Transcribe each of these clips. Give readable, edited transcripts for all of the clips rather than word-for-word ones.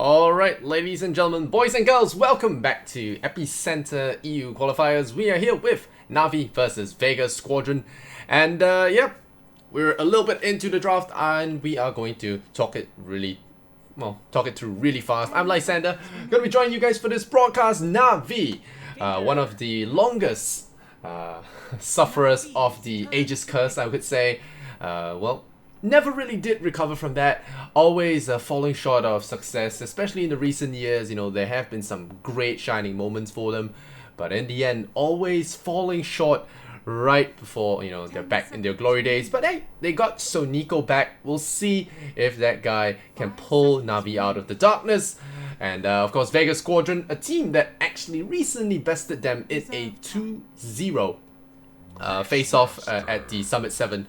Alright, ladies and gentlemen, boys and girls, welcome back to Epicenter EU Qualifiers. We are here with Navi versus Vega Squadron. And yep, we're a little bit into the draft and we are going to talk it through really fast. I'm Lysander, gonna be joining you guys for this broadcast. Navi, one of the longest sufferers of the Aegis curse, I would say. Never really did recover from that, always falling short of success, especially in the recent years. You know, there have been some great shining moments for them, but in the end, always falling short right before, you know, they're back in their glory days. But hey, they got Soniko back. We'll see if that guy can pull Navi out of the darkness. And of course, Vega Squadron, a team that actually recently bested them in a 2-0 face-off at the Summit 7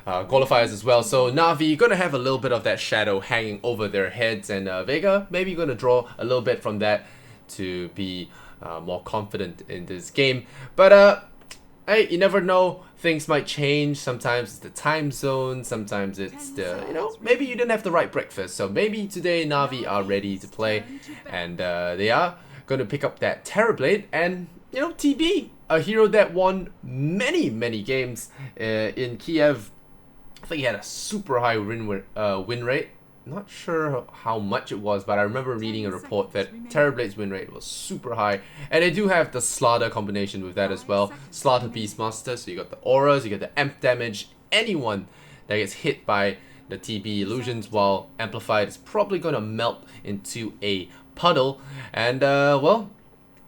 qualifiers as well. So Navi gonna have a little bit of that shadow hanging over their heads, and Vega maybe gonna draw a little bit from that to be more confident in this game. But hey, you never know, things might change. Sometimes it's the time zone, sometimes it's the, you know, maybe you didn't have the right breakfast. So maybe today Navi are ready to play, and they are gonna pick up that Terrorblade. And you know, TB, a hero that won many games in Kiev. I think he had a super high win rate. Not sure how much it was, but I remember reading a report that Terrorblade's win rate was super high. And they do have the Slaughter combination with that as well. Slaughter Beastmaster, so you got the auras, you got the amp damage. Anyone that gets hit by the TB illusions while amplified is probably going to melt into a puddle. And well,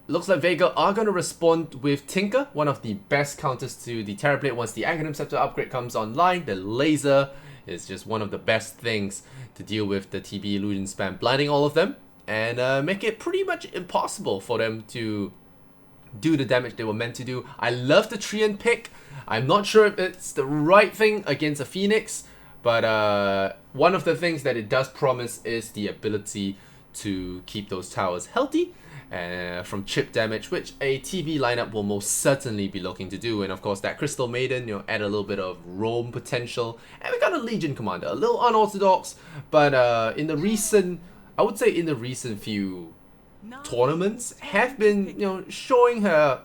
looks like Vega are going to respond with Tinker, one of the best counters to the Terrorblade once the Aghanim Scepter upgrade comes online. The laser is just one of the best things to deal with the TB illusion spam, blinding all of them and make it pretty much impossible for them to do the damage they were meant to do. I love the Treant pick. I'm not sure if it's the right thing against a Phoenix, but one of the things that it does promise is the ability to keep those towers healthy from chip damage, which a TV lineup will most certainly be looking to do. And of course, that Crystal Maiden, you know, add a little bit of roam potential. And we got a Legion Commander, a little unorthodox, but in the recent, I would say in the recent few tournaments, have been, you know, showing her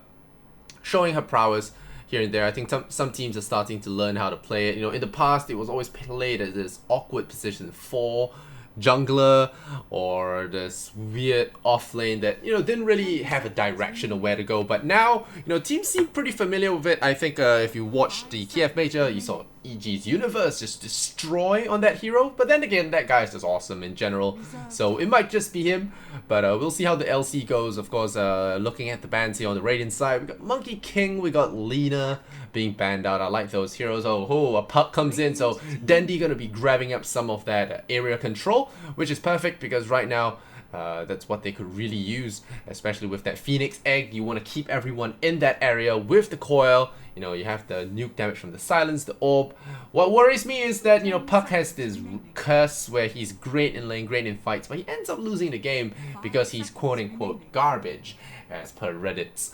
prowess here and there. I think some teams are starting to learn how to play it. You know, in the past, it was always played as this awkward position 4 jungler, or this weird off lane that, you know, didn't really have a direction of where to go. But now, you know, teams seem pretty familiar with it. I think if you watched the Kiev Major, you saw EG's Universe just destroy on that hero. But then again, that guy's just awesome in general, so it might just be him. But we'll see how the LC goes. Of course, looking at the bans here on the Radiant side, we got Monkey King, we got Lina being banned out. I like those heroes. Oh, a puck comes in, so Dendi gonna be grabbing up some of that area control, which is perfect because right now that's what they could really use, especially with that Phoenix Egg. You want to keep everyone in that area with the coil. You know, you have the nuke damage from the silence, the orb. What worries me is that, you know, Puck has this curse where he's great in lane, great in fights, but he ends up losing the game because he's quote-unquote garbage, as per Reddit's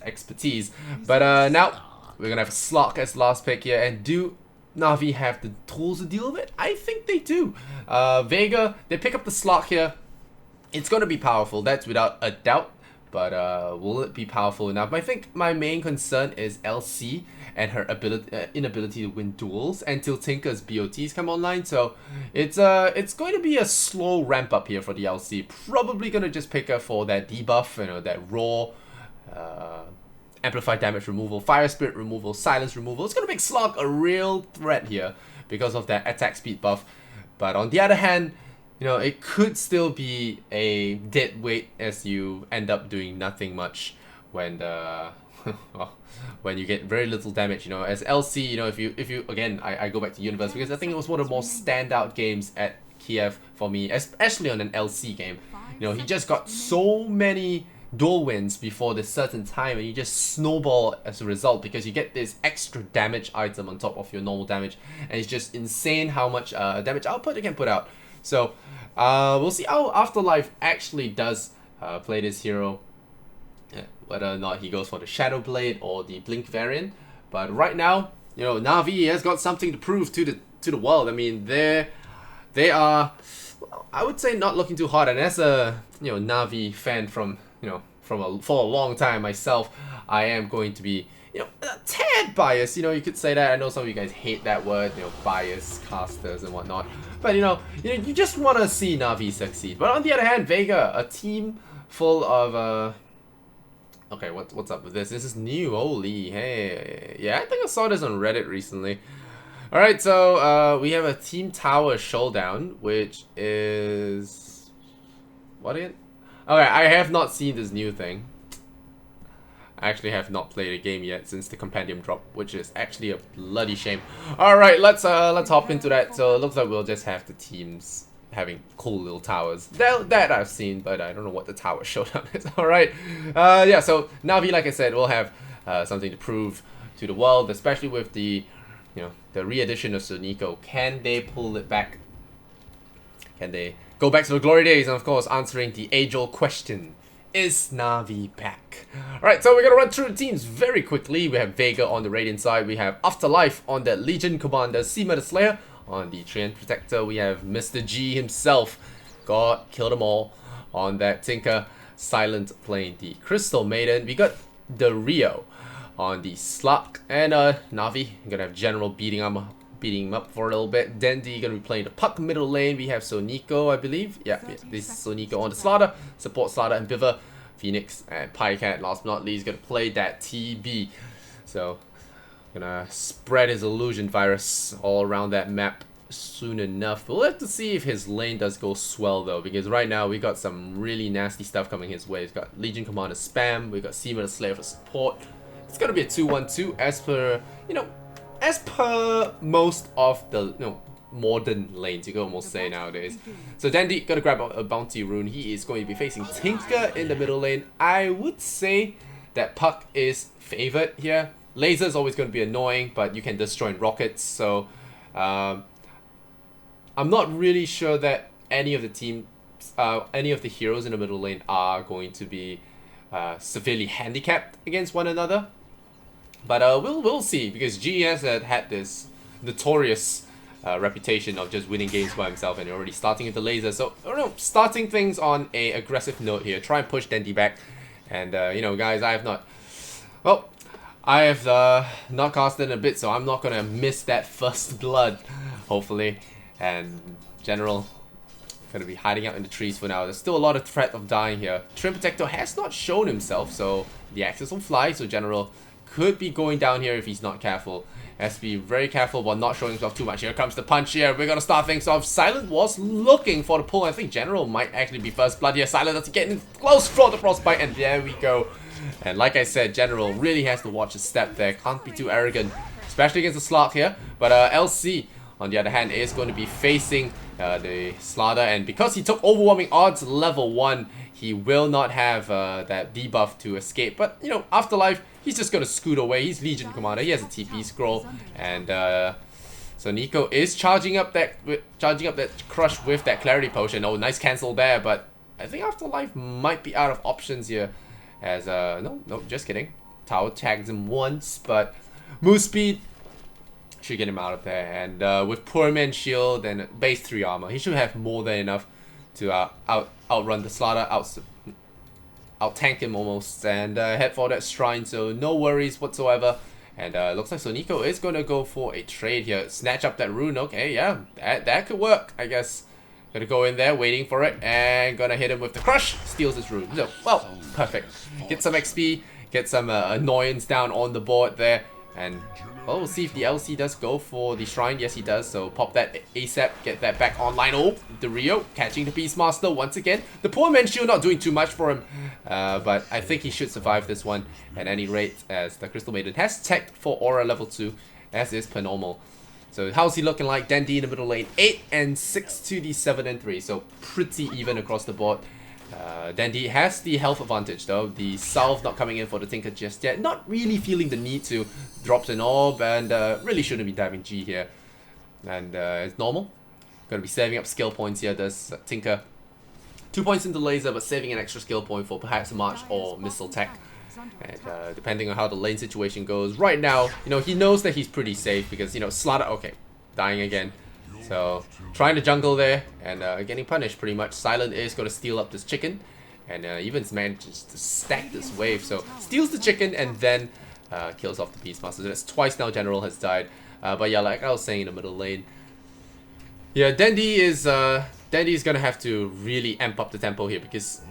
expertise. But now we're gonna have Slark as last pick here, and do Navi have the tools to deal with it? I think they do. Vega, they pick up the Slark here. It's gonna be powerful, that's without a doubt. But will it be powerful enough? I think my main concern is LC and her inability to win duels until Tinker's BOTs come online. So it's going to be a slow ramp up here for the LC. Probably gonna just pick her for that debuff, you know, that raw amplified damage removal, fire spirit removal, silence removal. It's gonna make Slug a real threat here because of that attack speed buff. But on the other hand, you know, it could still be a dead weight as you end up doing nothing much when the when you get very little damage. You know, as LC, you know, if you again, I go back to Universe because I think it was one of the more standout games at Kiev for me, especially on an LC game. You know, he just got so many duel wins before this certain time, and you just snowball as a result because you get this extra damage item on top of your normal damage, and it's just insane how much damage output you can put out. So we'll see how Afterlife actually does play this hero, whether or not he goes for the Shadow Blade or the Blink variant. But right now, you know, Navi has got something to prove to the world. I mean, they are I would say not looking too hot. And as a Navi fan from for a long time myself, I am going to be a tad biased. You could say that. I know some of you guys hate that word, bias casters and whatnot. But you just want to see Navi succeed. But on the other hand, Vega, a team full of okay, what's up with this? This is new. Holy hey, yeah, I think I saw this on Reddit recently. Alright, so we have a Team Tower Showdown, which is... what again? Okay, I have not seen this new thing. I actually have not played a game yet since the compendium drop, which is actually a bloody shame. Alright, let's hop into that. So it looks like we'll just have the teams having cool little towers. That I've seen, but I don't know what the Tower Showdown is. Alright, yeah, so Navi, like I said, will have something to prove to the world, especially with the the re-edition of Sonico. Can they pull it back? Can they go back to the glory days? And of course, answering the age-old question, is Navi back? Alright, so we're gonna run through the teams very quickly. We have Vega on the Radiant side. We have Afterlife on the Legion Commander, Seema the Slayer. On the Treant Protector, we have Mr. G himself. God, kill them all. On that Tinker, Silent playing the Crystal Maiden. We got the Rio on the Slug, and Navi gonna have General beating him up for a little bit. Dendi gonna be playing the Puck middle lane. We have Sonico, I believe. Yeah, this is Sonico on the Slaughter. Support Slaughter and Biver. Phoenix and Pycat, last but not least, gonna play that TB. So, gonna spread his illusion virus all around that map soon enough. We'll have to see if his lane does go swell though, because right now we got some really nasty stuff coming his way. He's got Legion Commander spam. We got Seema the Slayer for support. It's gonna be a 2-1-2 as per most of the modern lanes, you could almost say nowadays. So Dandy gonna grab a bounty rune. He is going to be facing Tinker in the middle lane. I would say that Puck is favored here. Laser is always going to be annoying, but you can destroy in rockets. So I'm not really sure that any of the teams, any of the heroes in the middle lane are going to be severely handicapped against one another. But we'll see, because GES had this notorious reputation of just winning games by himself, and already starting with the laser. So I don't know, starting things on a aggressive note here. Try and push Dendy back, and guys, I have not. Well, I have not casted in a bit, so I'm not gonna miss that first blood, hopefully. And General gonna be hiding out in the trees for now. There's still a lot of threat of dying here. Treant Protector has not shown himself, so the axes will fly. So General could be going down here if he's not careful. Has to be very careful while not showing himself too much. Here comes the punch here. We're gonna start things off. Silent was looking for the pull. I think General might actually be first blood here. Silent has to get in close for the frostbite, and there we go. And like I said, General really has to watch his step there. Can't be too arrogant, especially against the Slug here. But LC, on the other hand, is going to be facing the Slaughter, and because he took overwhelming odds level 1, he will not have that debuff to escape. But Afterlife, he's just gonna scoot away. He's Legion Commander. He has a TP scroll, and so Nico is charging up that crush with that Clarity Potion. Oh, nice cancel there, but I think Afterlife might be out of options here. As no, just kidding. Tower tags him once, but move speed should get him out of there. And with Poor Man's Shield and base 3 armor, he should have more than enough to outrun the Slaughter, out tank him almost, and head for that shrine. So no worries whatsoever. And looks like Sonico is gonna go for a trade here. Snatch up that rune. Okay, yeah, that could work, I guess. Gonna go in there, waiting for it, and gonna hit him with the crush. Steals his rune. So, well, perfect. Get some XP, get some annoyance down on the board there, and well, we'll see if the LC does go for the shrine. Yes, he does. So pop that ASAP, get that back online. Oh, the Rio catching the Beastmaster once again. The Poor Man's Shield not doing too much for him, but I think he should survive this one at any rate, as the Crystal Maiden has tech for Aura level 2, as is per normal. So how's he looking like? Dandy in the middle lane, 8 and 6 to the 7 and 3. So pretty even across the board. Dandy has the health advantage though. The Salve not coming in for the Tinker just yet. Not really feeling the need to. Drops an orb, and really shouldn't be diving G here. And it's normal. Gonna be saving up skill points here. Does Tinker 2 points into laser, but saving an extra skill point for perhaps a March or Missile Tech. And depending on how the lane situation goes, right now, he knows that he's pretty safe because, Slaughter, okay, dying again. So trying to jungle there and getting punished pretty much. Silent is going to steal up this chicken. And even manages to stack this wave. So steals the chicken and then kills off the Beastmaster. So that's twice now General has died. But yeah, like I was saying in the middle lane. Yeah, Dandy's gonna have to really amp up the tempo here because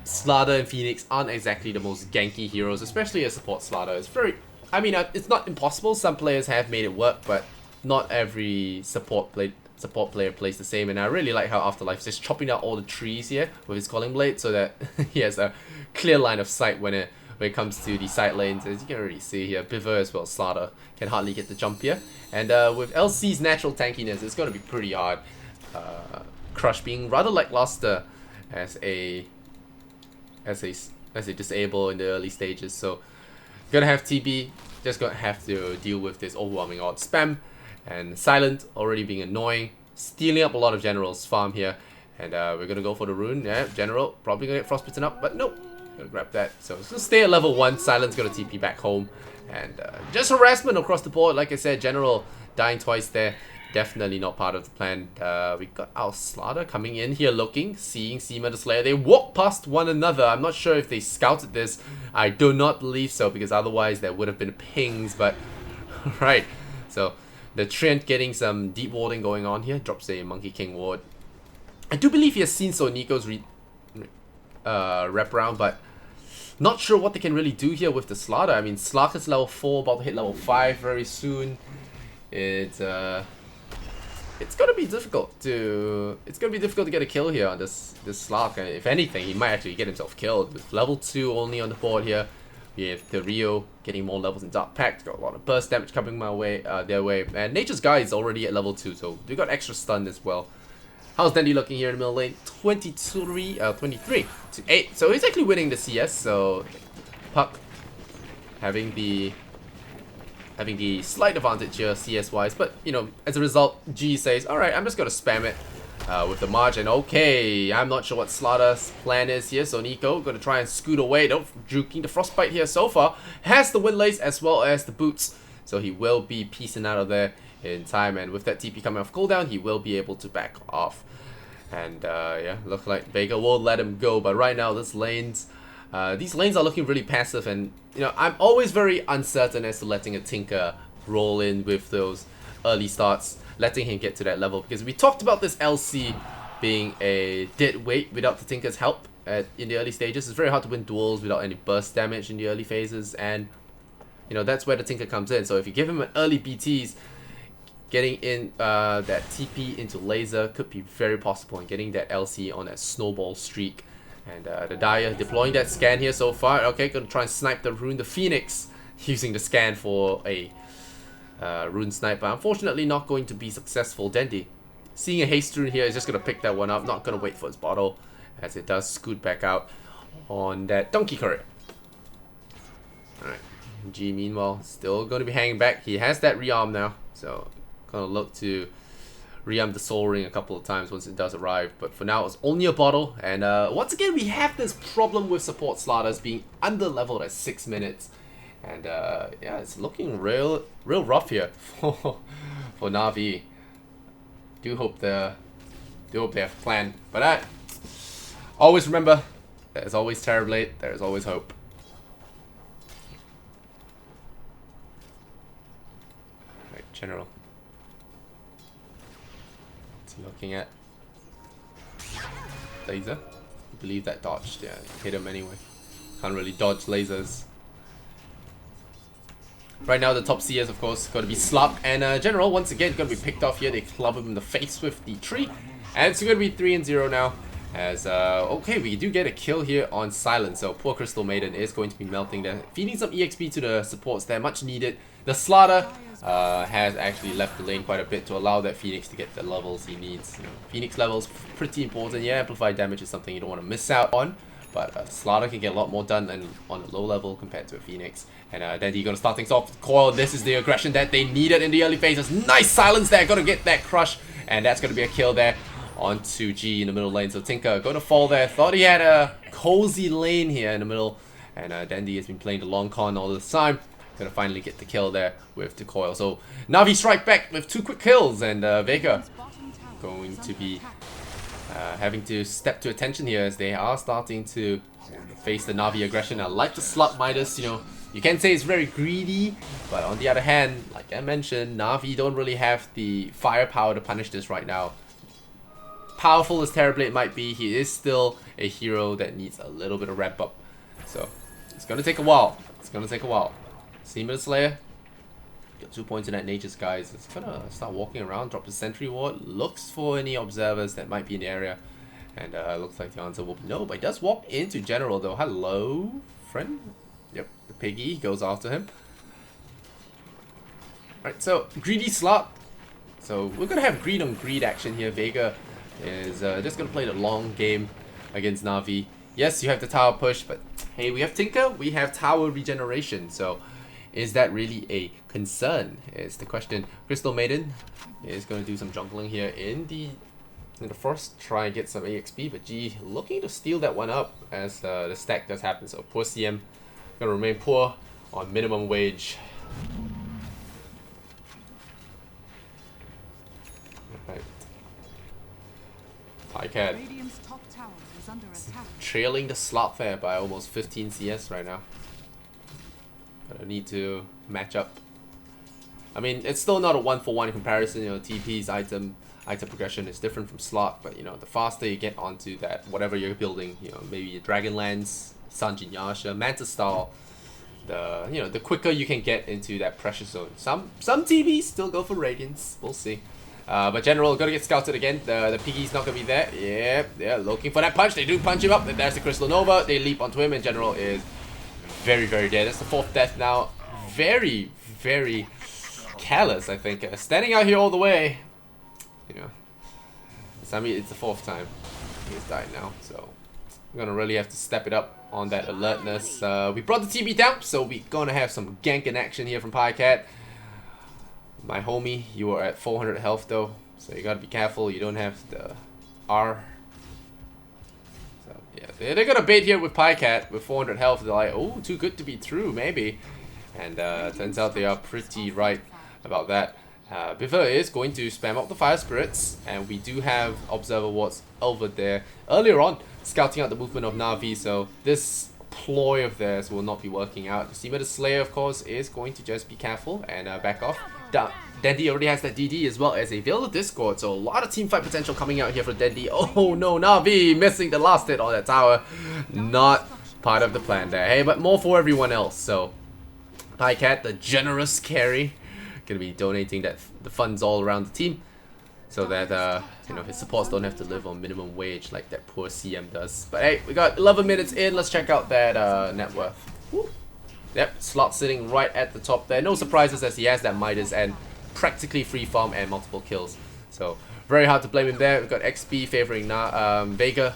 Slardar and Phoenix aren't exactly the most ganky heroes, especially a support Slardar. It's very, I mean, it's not impossible. Some players have made it work, but not every support player plays the same. And I really like how Afterlife is just chopping out all the trees here with his Calling Blade so that he has a clear line of sight when it comes to the side lanes. As you can already see here, Biver as well, Slardar can hardly get the jump here. And with LC's natural tankiness, it's going to be pretty hard. Crush being rather lackluster as a disable in the early stages. So gonna have TB, just gonna have to deal with this overwhelming odd spam. And Silent already being annoying, stealing up a lot of General's farm here. And we're gonna go for the rune. Yeah, General probably gonna get frostbitten up, but nope. Gonna grab that. So it's gonna stay at level 1. Silent's gonna TP back home. And just harassment across the board. Like I said, General dying twice there. Definitely not part of the plan. We got our Slardar coming in here looking, seeing Seema the Slayer. They walk past one another. I'm not sure if they scouted this. I do not believe so, because otherwise there would have been pings, but right. So the Trent getting some deep warding going on here. Drops a Monkey King ward. I do believe he has seen Nico's wrap around, but not sure what they can really do here with the Slardar. I mean, Slark is level 4, about to hit level 5 very soon. It's gonna be difficult to get a kill here on this Slark. If anything, he might actually get himself killed. With level 2 only on the board here. We have the Rio getting more levels in Dark Pact. Got a lot of burst damage coming my way, their way. And Nature's Guy is already at level 2, so we got extra stun as well. How's Dandy looking here in the middle lane? 23 to 8. So he's actually winning the CS. So Puck having the slight advantage here CS-wise, but you know, as a result, G says, alright, I'm just gonna spam it with the margin. Okay, I'm not sure what Slardar's plan is here, so Nico gonna try and scoot away. Don't juking the Frostbite here so far. Has the Windlace as well as the boots, so he will be piecing out of there in time, and with that TP coming off cooldown, he will be able to back off. And yeah, look like Vega will let him go, but right now these lanes are looking really passive, and you know, I'm always very uncertain as to letting a Tinker roll in with those early starts, letting him get to that level, because we talked about this LC being a dead weight without the Tinker's help in the early stages. It's very hard to win duels without any burst damage in the early phases, and you know, that's where the Tinker comes in. So if you give him an early BTs, getting in that TP into laser could be very possible, and getting that LC on that snowball streak. And the Dire deploying that scan here so far. Okay, gonna try and snipe the rune. The Phoenix using the scan for a rune sniper. Unfortunately, not going to be successful. Dandy seeing a haste rune here is just gonna pick that one up. Not gonna wait for his bottle, as it does scoot back out on that donkey courier. Alright, G meanwhile still gonna be hanging back. He has that rearm now, so gonna look to rearm the Soul Ring a couple of times once it does arrive, but for now it's only a bottle. And once again, we have this problem with support Slardars being under leveled at 6 minutes, and yeah, it's looking real rough here for Na'Vi. Do hope they have a plan, but always remember, there's always Terrorblade, there's always hope. Right, General. Looking at laser. I believe that dodged. Yeah, hit him anyway. Can't really dodge lasers. Right now, the top CS, of course, going to be Slug, and General once again going to be picked off here. They club him in the face with the tree, and it's going to be 3-0 now. As okay, we do get a kill here on Silent. So poor Crystal Maiden is going to be melting there, feeding some EXP to the supports there, much needed. The Slardar has actually left the lane quite a bit to allow that Phoenix to get the levels he needs. You know, Phoenix levels pretty important. Yeah, amplified damage is something you don't want to miss out on, but Slardar can get a lot more done than on a low level compared to a Phoenix. And then you're gonna start things off with Coil. This is the aggression that they needed in the early phases. Nice silence there, gonna get that crush, and that's gonna be a kill there onto G in the middle lane. So Tinker gonna fall there. Thought he had a cozy lane here in the middle, and Dandy has been playing the long con all this time. Gonna finally get the kill there with the Coil. So Na'Vi strike back with 2 quick kills, and Vega going to be having to step to attention here as they are starting to face the Na'Vi aggression. I like the slot Midas, you know, you can say it's very greedy, but on the other hand, like I mentioned, Na'Vi don't really have the firepower to punish this right now. Powerful as Terrorblade might be, he is still a hero that needs a little bit of ramp up. So, it's gonna take a while. It's gonna take a while. Seaman Slayer, got 2 points in that Nature's guys. It's gonna start walking around, drop the sentry ward, looks for any observers that might be in the area. And looks like the answer will be no, but he does walk into General though. Hello, friend? Yep, the piggy goes after him. Right, so greedy slot. So we're gonna have greed on greed action here. Vega is just gonna play the long game against Na'Vi. Yes, you have the tower push, but hey, we have Tinker, we have tower regeneration. So is that really a concern? Is the question. Crystal Maiden is gonna do some jungling here in the first, try and get some EXP, but G looking to steal that one up as the stack does happen. So poor CM gonna remain poor on minimum wage. Right. Pycat trailing the slot there by almost 15 CS right now. Gonna need to match up. I mean, it's still not a one-for-one comparison. You know, TP's item progression is different from slot, but you know, the faster you get onto that, whatever you're building, you know, maybe Dragonlance, Sanjin Yasha, Manta style, the quicker you can get into that pressure zone. Some TVs still go for Radiance, we'll see. But General gonna get scouted again. The piggy's not gonna be there. Yeah, they're looking for that punch. They do punch him up. Then there's the Crystal Nova. They leap onto him, and General is very, very dead. That's the 4th death now. Very, very callous, I think. Standing out here all the way. You know, I mean, it's the 4th time he's died now, so we're gonna really have to step it up on that alertness. We brought the TB down, so we're gonna have some gank in action here from Pycat. My homie, you are at 400 health though, so you gotta be careful. You don't have the R. So yeah, they're gonna bait here with Pycat with 400 health. They're like, oh, too good to be true, maybe. And turns out they are pretty right about that. Biver is going to spam up the Fire Spirits, and we do have Observer Wards over there earlier on, scouting out the movement of Na'Vi, so this ploy of theirs will not be working out. Seaman the Slayer, of course, is going to just be careful and back off. Dandy already has that DD as well as a Veil of Discord, so a lot of teamfight potential coming out here for Dandy. Oh no, Na'Vi missing the last hit on that tower. Not part of the plan there. Hey, but more for everyone else, so Pycat, the generous carry, gonna be donating the funds all around the team, so that you know, his supports don't have to live on minimum wage like that poor CM does. But hey, we got 11 minutes in. Let's check out that net worth. Woo. Yep, slot sitting right at the top there. No surprises as he has that Midas and practically free farm and multiple kills. So very hard to blame him there. We've got XP favoring Vega,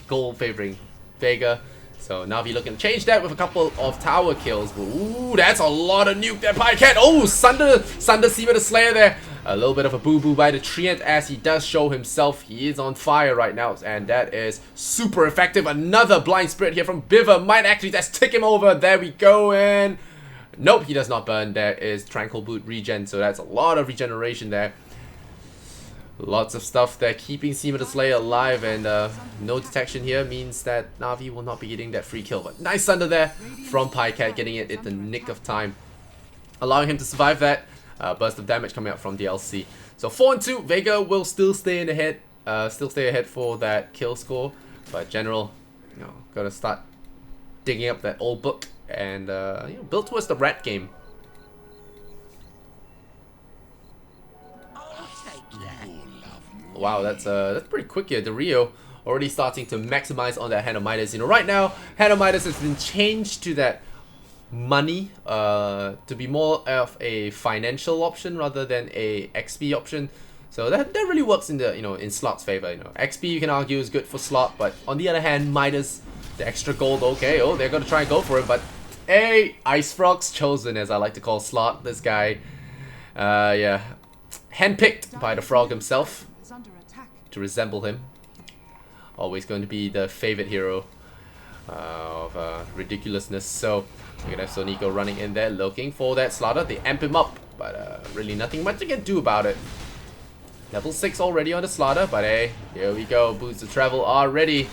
gold favoring Vega. So Na'Vi looking to change that with a couple of tower kills. Ooh, that's a lot of nuke there, Pycat. Oh, Sunder Seaman the Slayer there. A little bit of a boo-boo by the Treant as he does show himself. He is on fire right now, and that is super effective. Another Blind Spirit here from Biver. Might actually just tick him over. There we go, and nope, he does not burn. There is Tranquil Boot regen, so that's a lot of regeneration there. Lots of stuff there keeping Seaman the Slayer alive, and no detection here means that Na'Vi will not be getting that free kill. But nice Thunder there from Pycat, getting it in the nick of time, allowing him to survive that burst of damage coming out from the LC. So 4-2, Vega will still stay in the head, stay ahead for that kill score. But General, you know, gotta start digging up that old book and you know, build towards the rat game. Wow, that's pretty quick here. The Rio already starting to maximize on that Hand of Midas. You know, right now, Hand of Midas has been changed to that money, to be more of a financial option rather than a XP option. So that really works in the, you know, in slot's favor. You know, XP you can argue is good for slot, but on the other hand, Midas, the extra gold, okay, oh, they're gonna try and go for it, but hey, Ice Frog's chosen, as I like to call slot. This guy, yeah, handpicked by the frog himself to resemble him. Always going to be the favorite hero of ridiculousness. So we're gonna have Sonico running in there looking for that slaughter. They amp him up, but really nothing much they can do about it. Level 6 already on the Slaughter, but hey, here we go. Boots of travel are ready.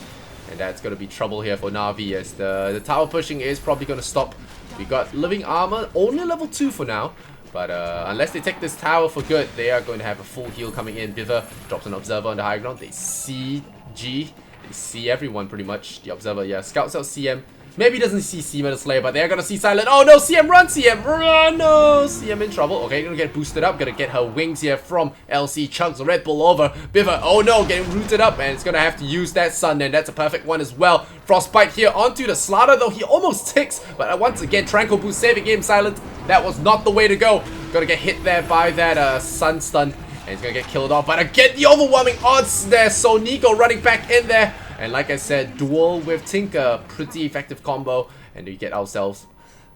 And that's going to be trouble here for Na'Vi, as the tower pushing is probably going to stop. We got living armor, only level 2 for now. But unless they take this tower for good, they are going to have a full heal coming in. Biver drops an observer on the high ground. They see G. They see everyone pretty much. The observer, yeah, scouts out CM. Maybe he doesn't see CM the Slayer, but they're gonna see Silent. Oh no, CM run, CM run! No, CM in trouble. Okay, gonna get boosted up. Gonna get her wings here from LC. Chugs the Red Bull over. Biver, oh no, getting rooted up, and it's gonna have to use that Sun, and that's a perfect one as well. Frostbite here onto the Slaughter, though he almost ticks, but once again, Tranquil Boost saving him. Silent, that was not the way to go. Gonna get hit there by that Sun stun, and he's gonna get killed off. But again, the overwhelming odds there. So Nico running back in there. And like I said, duel with Tinker, pretty effective combo, and we get ourselves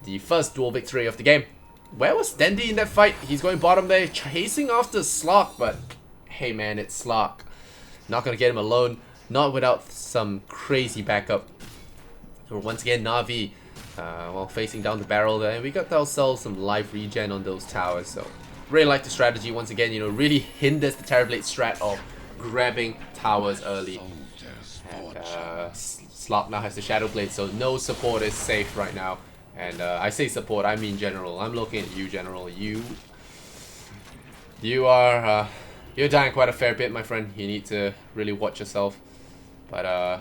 the first duel victory of the game. Where was Dendy in that fight? He's going bottom there, chasing after Slark, but hey man, it's Slark. Not gonna get him alone, not without some crazy backup. So once again, Na'Vi, well, facing down the barrel there, and we got ourselves some live regen on those towers. So really like the strategy. Once again, you know, really hinders the Terrorblade strat of grabbing towers early. Slop now has the Shadow Blade, so no support is safe right now. And I say support, I mean General. I'm looking at you, General. You are you're dying quite a fair bit, my friend. You need to really watch yourself. But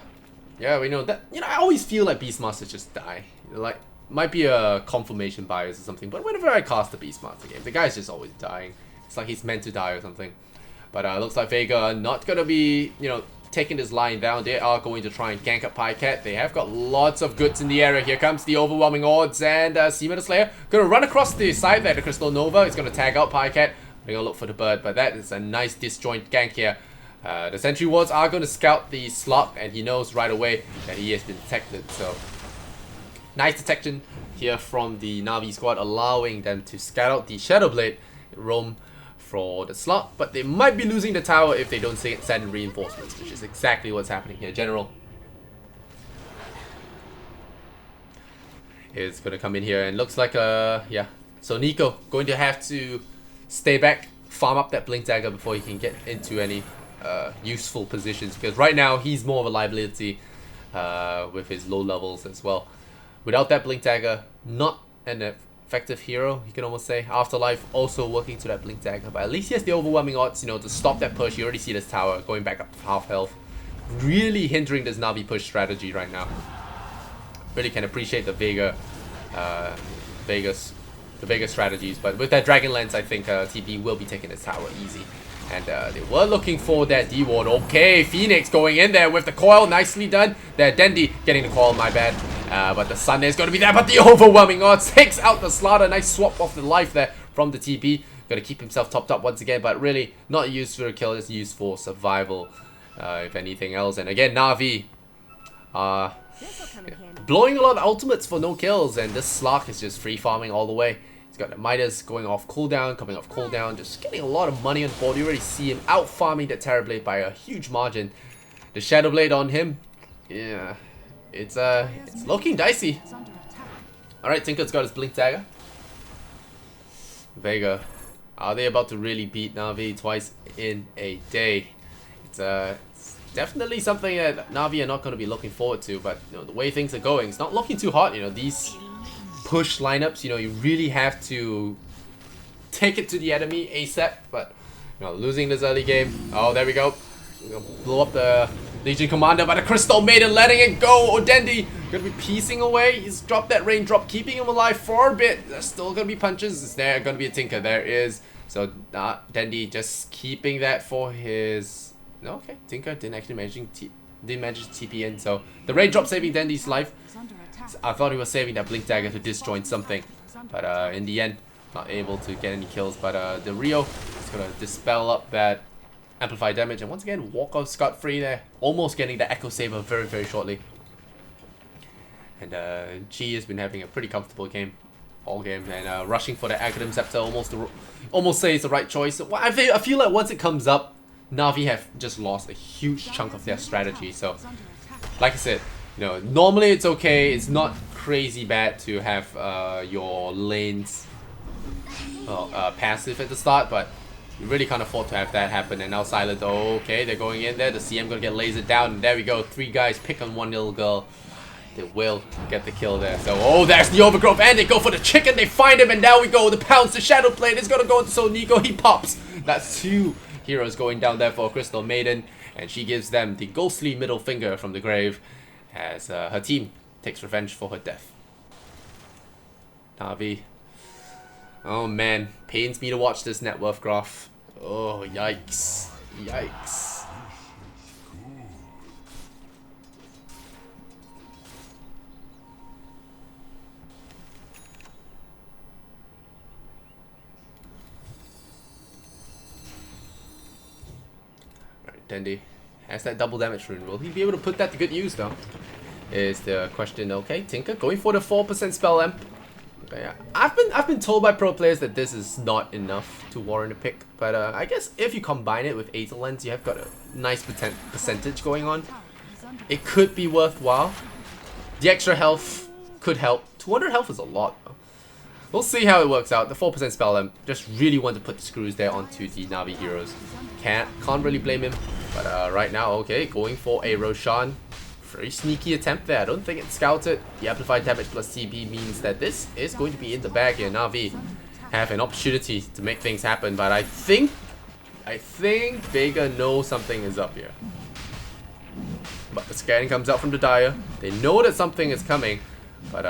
yeah, we know that. You know, I always feel like Beastmasters just die. Like, might be a confirmation bias or something. But whenever I cast the Beastmaster game, the guy's just always dying. It's like he's meant to die or something. But looks like Vega not gonna be, you know, taking this line down. They are going to try and gank up Pycat. They have got lots of goods in the area. Here comes the overwhelming odds, and Seaman the Slayer gonna run across the side there. The Crystal Nova is gonna tag out Pycat. They're gonna look for the bird, but that is a nice disjoint gank here. The Sentry Wards are gonna scout the slot, and he knows right away that he has been detected. So nice detection here from the Na'Vi squad, allowing them to scout out the Shadow Blade, roam for the slot, but they might be losing the tower if they don't send reinforcements, which is exactly what's happening here. General is gonna come in here, and looks like yeah. So Nico going to have to stay back, farm up that Blink Dagger before he can get into any useful positions, because right now he's more of a liability with his low levels as well. Without that Blink Dagger, not an effective hero, you can almost say. Afterlife also working to that Blink Dagger, but at least he has the overwhelming odds, you know, to stop that push. You already see this tower going back up to half health, really hindering this Na'Vi push strategy right now. Really can appreciate the Vega strategies, but with that Dragon Lance, I think TB will be taking this tower easy. And they were looking for that D-Ward. Okay, Phoenix going in there with the coil. Nicely done. There, Dendy getting the coil, my bad. But the Sun is going to be there. But the overwhelming odds takes out the Slaughter. Nice swap off the life there from the TP. Going to keep himself topped up once again. But really not used for a kill. It's used for survival, if anything else. And again, Na'Vi blowing a lot of ultimates for no kills. And this Slark is just free farming all the way. He's got the Midas going off cooldown, coming off cooldown, just getting a lot of money on the board. You already see him out farming that Terrorblade by a huge margin. The Shadow Blade on him, yeah, it's looking dicey. Alright, Tinker's got his Blink Dagger. Vega, are they about to really beat Na'Vi twice in a day? It's definitely something that Na'Vi are not going to be looking forward to, but you know, the way things are going, it's not looking too hot. You know, these push lineups, you know, you really have to take it to the enemy ASAP, but you know, losing this early game. Oh, there we go. Blow up the Legion Commander, but the Crystal Maiden letting it go. Odendi gonna be piecing away. He's dropped that raindrop, keeping him alive for a bit. There's still gonna be punches. Is there gonna be a Tinker? There is. So Dendi just keeping that for his. No, okay. Tinker didn't actually manage to TP in. So the raindrop saving Dendi's life. I thought he was saving that Blink Dagger to disjoint something, but in the end, not able to get any kills. But the Rio is gonna dispel up that amplified damage, and once again, walk out scot-free there, almost getting the Echo Saber very, very shortly. And Chi has been having a pretty comfortable game, all game, and rushing for the Agadam Scepter, almost say it's the right choice. Well, I feel like once it comes up, Na'Vi have just lost a huge chunk of their strategy. So, like I said, you know, normally it's okay. It's not crazy bad to have your lanes passive at the start, but You really can't afford to have that happen. And now Silent, okay, they're going in there. The CM gonna get lasered down. And there we go. 3 guys pick on one little girl. They will get the kill there. So, oh, there's the overgrowth. And they go for the chicken. They find him. And now we go. The pounce, the shadow plate is gonna go into Soul Nico. He pops. That's 2 heroes going down there for Crystal Maiden. And she gives them the ghostly middle finger from the grave as her team takes revenge for her death. Na'Vi. Oh man, pains me to watch this net worth graph. Oh, yikes. Yikes. Alright, Dendi has that double damage rune. Will he be able to put that to good use though? Is the question. Okay, Tinker going for the 4% spell amp. Yeah, I've been told by pro players that this is not enough to warrant a pick, but I guess if you combine it with Aether Lens, you have got a nice percentage going on. It could be worthwhile. The extra health could help. 200 health is a lot though. We'll see how it works out. The 4% spell amp, just really want to put the screws there onto the Na'Vi heroes. Can't really blame him, but right now, okay, going for a Roshan. Very sneaky attempt there. I don't think it's scouted. The amplified damage plus TP means that this is going to be in the bag here. Na'Vi have an opportunity to make things happen, but I think Vega knows something is up here. But the scan comes out from the Dire. They know that something is coming, but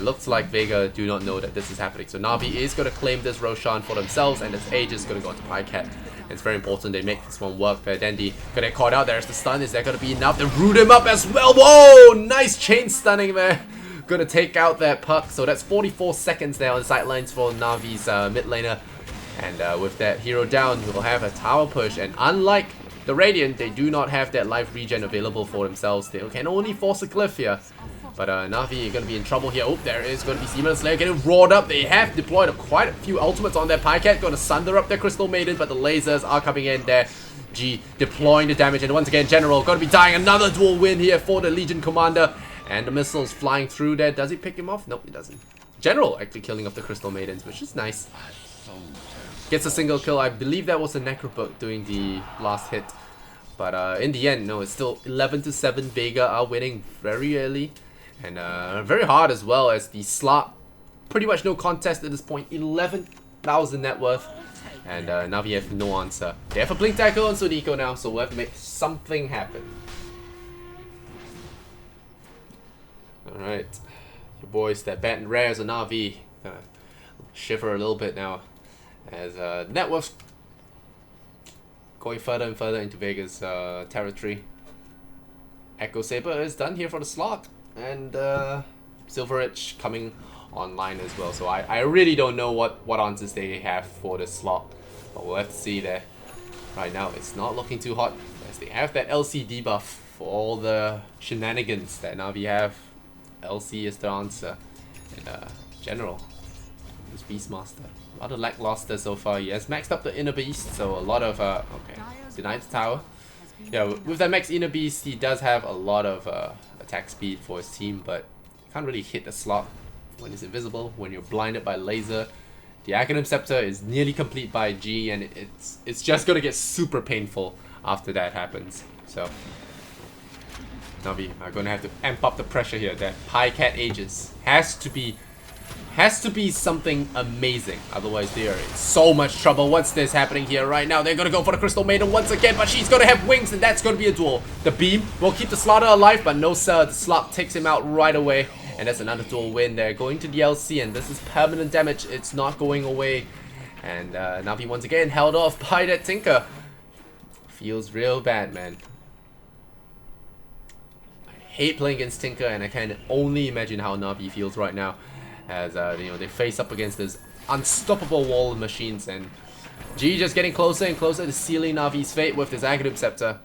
looks like Vega do not know that this is happening. So Na'Vi is going to claim this Roshan for themselves, and this Age is going to go to Pycat. It's very important they make this one work there. Dendi gonna get caught out. There's the stun. Is that gonna be enough to root him up as well? Whoa! Nice chain stunning there. Gonna take out that puck. So that's 44 seconds there on the sidelines for Na'Vi's mid laner. And with that hero down, we'll have a tower push. And unlike the Radiant, they do not have that life regen available for themselves. They can only force a glyph here. But Na'Vi are going to be in trouble here. Oh, there is going to be Seaman Slayer getting roared up. They have deployed quite a few ultimates on their Pycat. Going to sunder up their Crystal Maiden, but the lasers are coming in there. G deploying the damage. And once again, General going to be dying. Another dual win here for the Legion Commander. And the missiles flying through there. Does he pick him off? Nope, he doesn't. General actually killing off the Crystal Maidens, which is nice. Gets a single kill. I believe that was a Necrobook doing the last hit. But in the end, no, it's still 11-7. Vega are winning very early. And very hard as well, as the slot, pretty much no contest at this point. 11,000 net worth. And Na'Vi have no answer. They have a blink tackle on Sonico now, so we'll have to make something happen. Alright. Your boys that bat and rares on Na'Vi gonna shiver a little bit now. As net worth going further and further into Vega's territory. Echo Saber is done here for the slot. And Silver Edge coming online as well. So I really don't know what answers they have for this slot. But we'll have to see there. Right now, it's not looking too hot, as they have that LC debuff for all the shenanigans that Na'Vi have. LC is the answer. And General, this Beastmaster, rather lackluster so far. He has maxed up the Inner Beast, so a lot of okay, denied the tower. Yeah, with that max Inner Beast, he does have a lot of attack speed for his team, but can't really hit the slot when it's invisible, when you're blinded by laser. The Aghanim Scepter is nearly complete by G, and it's just gonna get super painful after that happens. So Na'Vi are gonna have to amp up the pressure here. That Pycat Aegis has to be something amazing, otherwise they are in so much trouble. What's this happening here right now? They're gonna go for the Crystal Maiden once again, but she's gonna have wings, and that's gonna be a duel. The beam will keep the Slaughter alive, but no sir, the Slot takes him out right away. And that's another dual win there. Going to the LC, and this is permanent damage. It's not going away. And Na'Vi once again held off by that Tinker. Feels real bad, man. I hate playing against Tinker, and I can only imagine how Na'Vi feels right now. As you know, they face up against this unstoppable wall of machines, and G just getting closer and closer to sealing Na'Vi's fate with this Aghanim Scepter.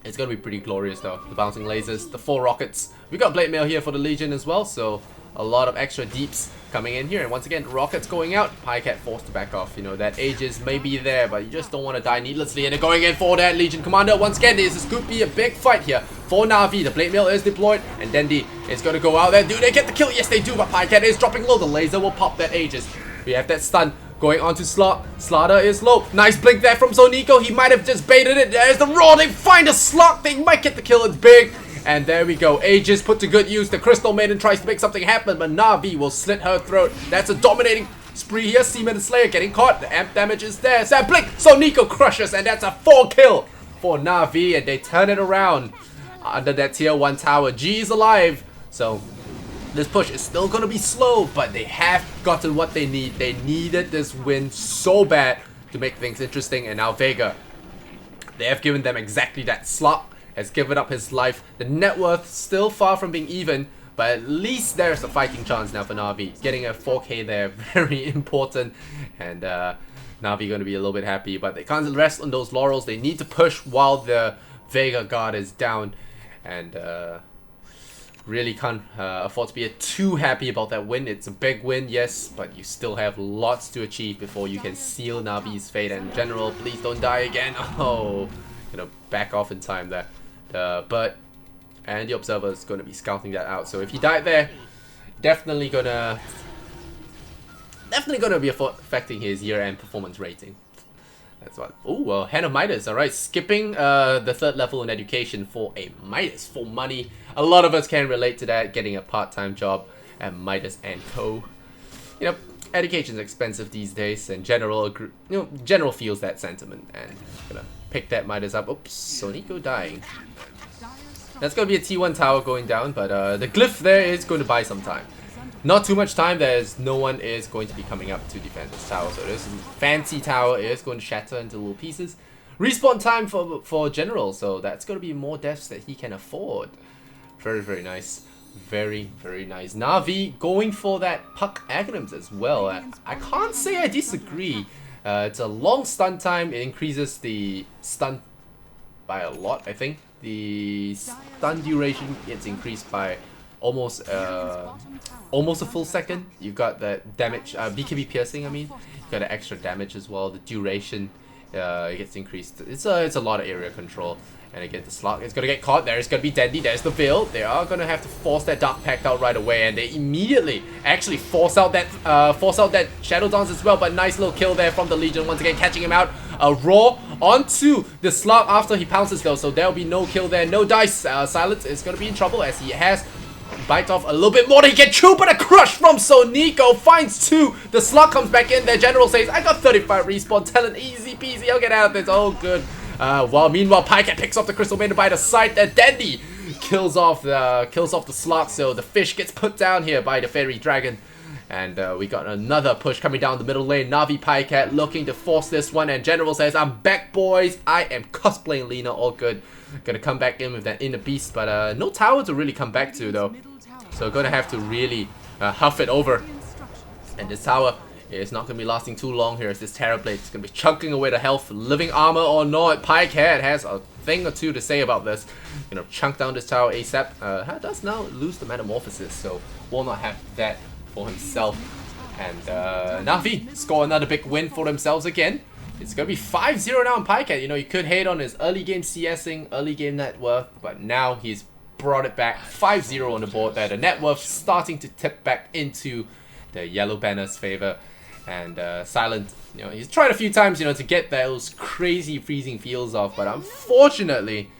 It's gonna be pretty glorious though. The bouncing lasers, the 4 rockets. We got Blade Mail here for the Legion as well, so a lot of extra deeps coming in here. And once again, rockets going out. Pycat forced to back off. You know, that Aegis may be there, but you just don't want to die needlessly. And they're going in for that Legion Commander. Once again, this could be a big fight here for Na'Vi. The Blade Mail is deployed, and Dendi is going to go out there. Do they get the kill? Yes, they do, but Pycat is dropping low. The laser will pop that Aegis. We have that stun Going on to Slot. Slaughter is low. Nice blink there from Sonico. He might have just baited it. There's the roar. They find a Slot. They might get the kill. It's big. And there we go. Aegis put to good use. The Crystal Maiden tries to make something happen, but Na'Vi will slit her throat. That's a dominating spree here. Seaman and Slayer getting caught. The amp damage is there. That blink. Sonico crushes, and that's a 4 kill for Na'Vi, and they turn it around under that tier 1 tower. G is alive. So this push is still going to be slow, but they have gotten what they need. They needed this win so bad to make things interesting, and now Vega, they have given them exactly that. Slot has given up his life. The net worth still far from being even, but at least there's a fighting chance now for Na'Vi. Getting a 4k there, very important, and Na'Vi going to be a little bit happy, but they can't rest on those laurels. They need to push while the Vega guard is down, and really can't afford to be too happy about that win. It's a big win, yes, but you still have lots to achieve before you can seal Na'Vi's fate. And General, please don't die again. Oh, gonna back off in time there. The Bird and the Observer is gonna be scouting that out. So if he died there, definitely gonna be affecting his year-end performance rating. That's what. Oh, well, Hand of Midas. Alright, skipping the 3rd level in education for a Midas for money. A lot of us can relate to that, getting a part-time job at Midas and Co. You know, education's expensive these days, and General feels that sentiment and gonna pick that Midas up. Oops, Sonico dying. That's gonna be a T1 tower going down, but the glyph there is going to buy some time. Not too much time, there's no one is going to be coming up to defend this tower, so this fancy tower is going to shatter into little pieces. Respawn time for General, so that's going to be more deaths that he can afford. Very, very nice. Very, very nice. Na'Vi going for that Puck Aghanim's as well. I can't say I disagree. It's a long stun time. It increases the stun by a lot, I think. The stun duration gets increased by almost a full second. You've got the damage, BKB piercing, I mean. You've got the extra damage as well. The duration gets increased. It's a lot of area control. And again, the Slug is going to get caught. There's going to be Dandy. There's the Veil. They are going to have to force that Dark Pact out right away. And they immediately actually force out that Shadow Dance as well. But nice little kill there from the Legion. Once again, catching him out. A Roar onto the Slug after he pounces though. So there'll be no kill there. No dice. Silence is going to be in trouble as he has bite off a little bit more to get through, but a crush from Sonico finds 2. The Slug comes back in. Their General says, I got 35 respawn talent, easy peasy, I'll get out of this. Oh, good. Meanwhile, Pycat picks up the Crystal Maiden by the side. Dandy kills off the Slug, so the fish gets put down here by the Fairy Dragon. And we got another push coming down the middle lane. Na'Vi Pycat looking to force this one, and General says, I'm back, boys. I am cosplaying Lina, all good. Gonna come back in with that Inner Beast, but no tower to really come back to though. So gonna have to really huff it over. And this tower is not gonna be lasting too long here as this Terrorblade is gonna be chunking away the health. Living armor or not, Pycat has a thing or two to say about this. Chunk down this tower ASAP. Does now lose the Metamorphosis, so will not have that for himself. And Na'Vi score another big win for themselves again. It's going to be 5-0 now on Pycat. You could hate on his early game CSing, early game net worth, but now he's brought it back. 5-0 on the board there. The net worth starting to tip back into the yellow banner's favor. And Silent, he's tried a few times, to get those crazy freezing feels off, but unfortunately,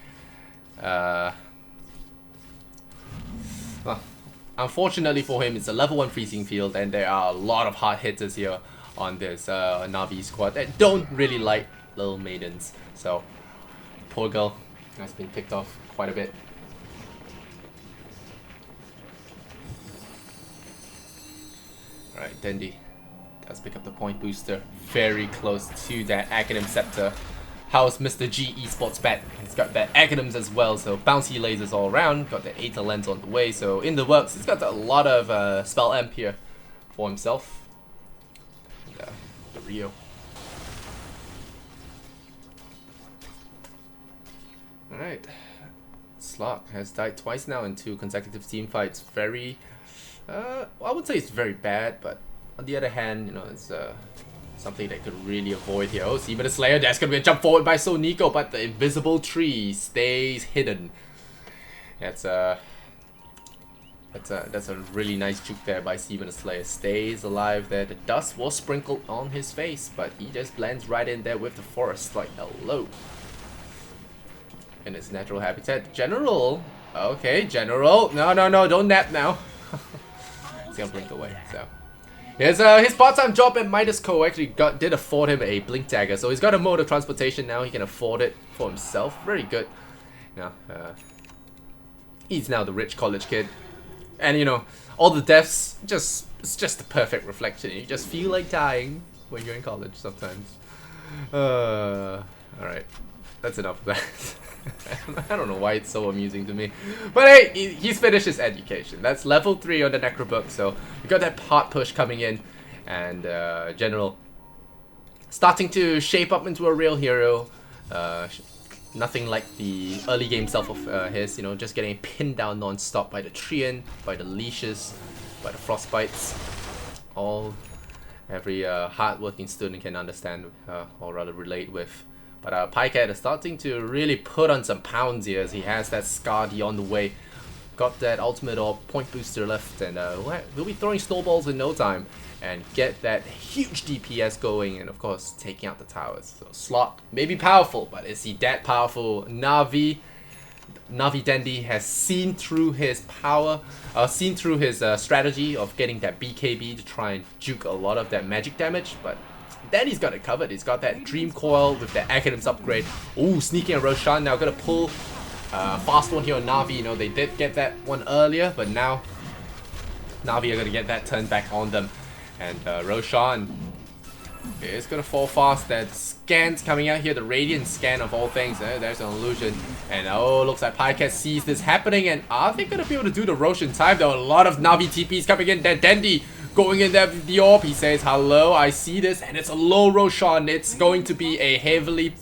unfortunately for him, it's a level 1 freezing field, and there are a lot of hard hitters here on this Na'Vi squad that don't really like little maidens. So, poor girl has been picked off quite a bit. Alright, Dandy does pick up the point booster. Very close to that Aghanim Scepter. How's Mr. G eSports bet? He's got that Aghanims as well, so bouncy lasers all around. Got the Aether Lens on the way, so in the works. He's got a lot of spell amp here for himself. The Rio. Alright. Slug has died twice now in 2 consecutive team fights. Very, I would say it's very bad, but on the other hand, it's something that could really avoid here. Oh, see, but the Slayer, there's gonna be a jump forward by Sonico, but the invisible tree stays hidden. That's a That's a really nice juke there by Steven the Slayer. Stays alive there. The dust was sprinkled on his face, but he just blends right in there with the forest like hello. In its natural habitat. General. Okay, General. No, don't nap now. He's gonna blink away. So his part-time job at Midas Co actually did afford him a blink dagger, so he's got a mode of transportation now. He can afford it for himself. Very good. Now, he's now the rich college kid. And you know, all the deaths, it's just the perfect reflection. You just feel like dying when you're in college sometimes. Alright. That's enough of that. I don't know why it's so amusing to me. But hey, he's finished his education. That's level 3 on the Necrobook, so you got that part push coming in. And General starting to shape up into a real hero. Nothing like the early game self of his, you know, just getting pinned down non-stop by the Treant, by the leashes, by the frostbites. All every hard-working student can understand, or rather relate with. But Pycat is starting to really put on some pounds here as he has that Scardy on the way. Got that ultimate or point booster left, and we'll be throwing snowballs in no time and get that huge DPS going, and of course taking out the towers. So Slot may be powerful, but is he that powerful? Navi Dandy has seen through his power, seen through his strategy of getting that BKB to try and juke a lot of that magic damage, but Dandy's got it covered. He's got that Dream Coil with the Academ's upgrade. Ooh, sneaking a Roshan now, gonna pull fast one here on Navi. You know, they did get that one earlier, but now Navi are gonna get that turned back on them. And Roshan is gonna fall fast. That scan's coming out here, the Radiant scan of all things. There's an illusion. And oh, looks like Pycat sees this happening. And are they gonna be able to do the Roshan time? There are a lot of Navi TPs coming in. Then Dandy going in there with the orb. He says, hello, I see this. And it's a low Roshan. It's going to be a heavily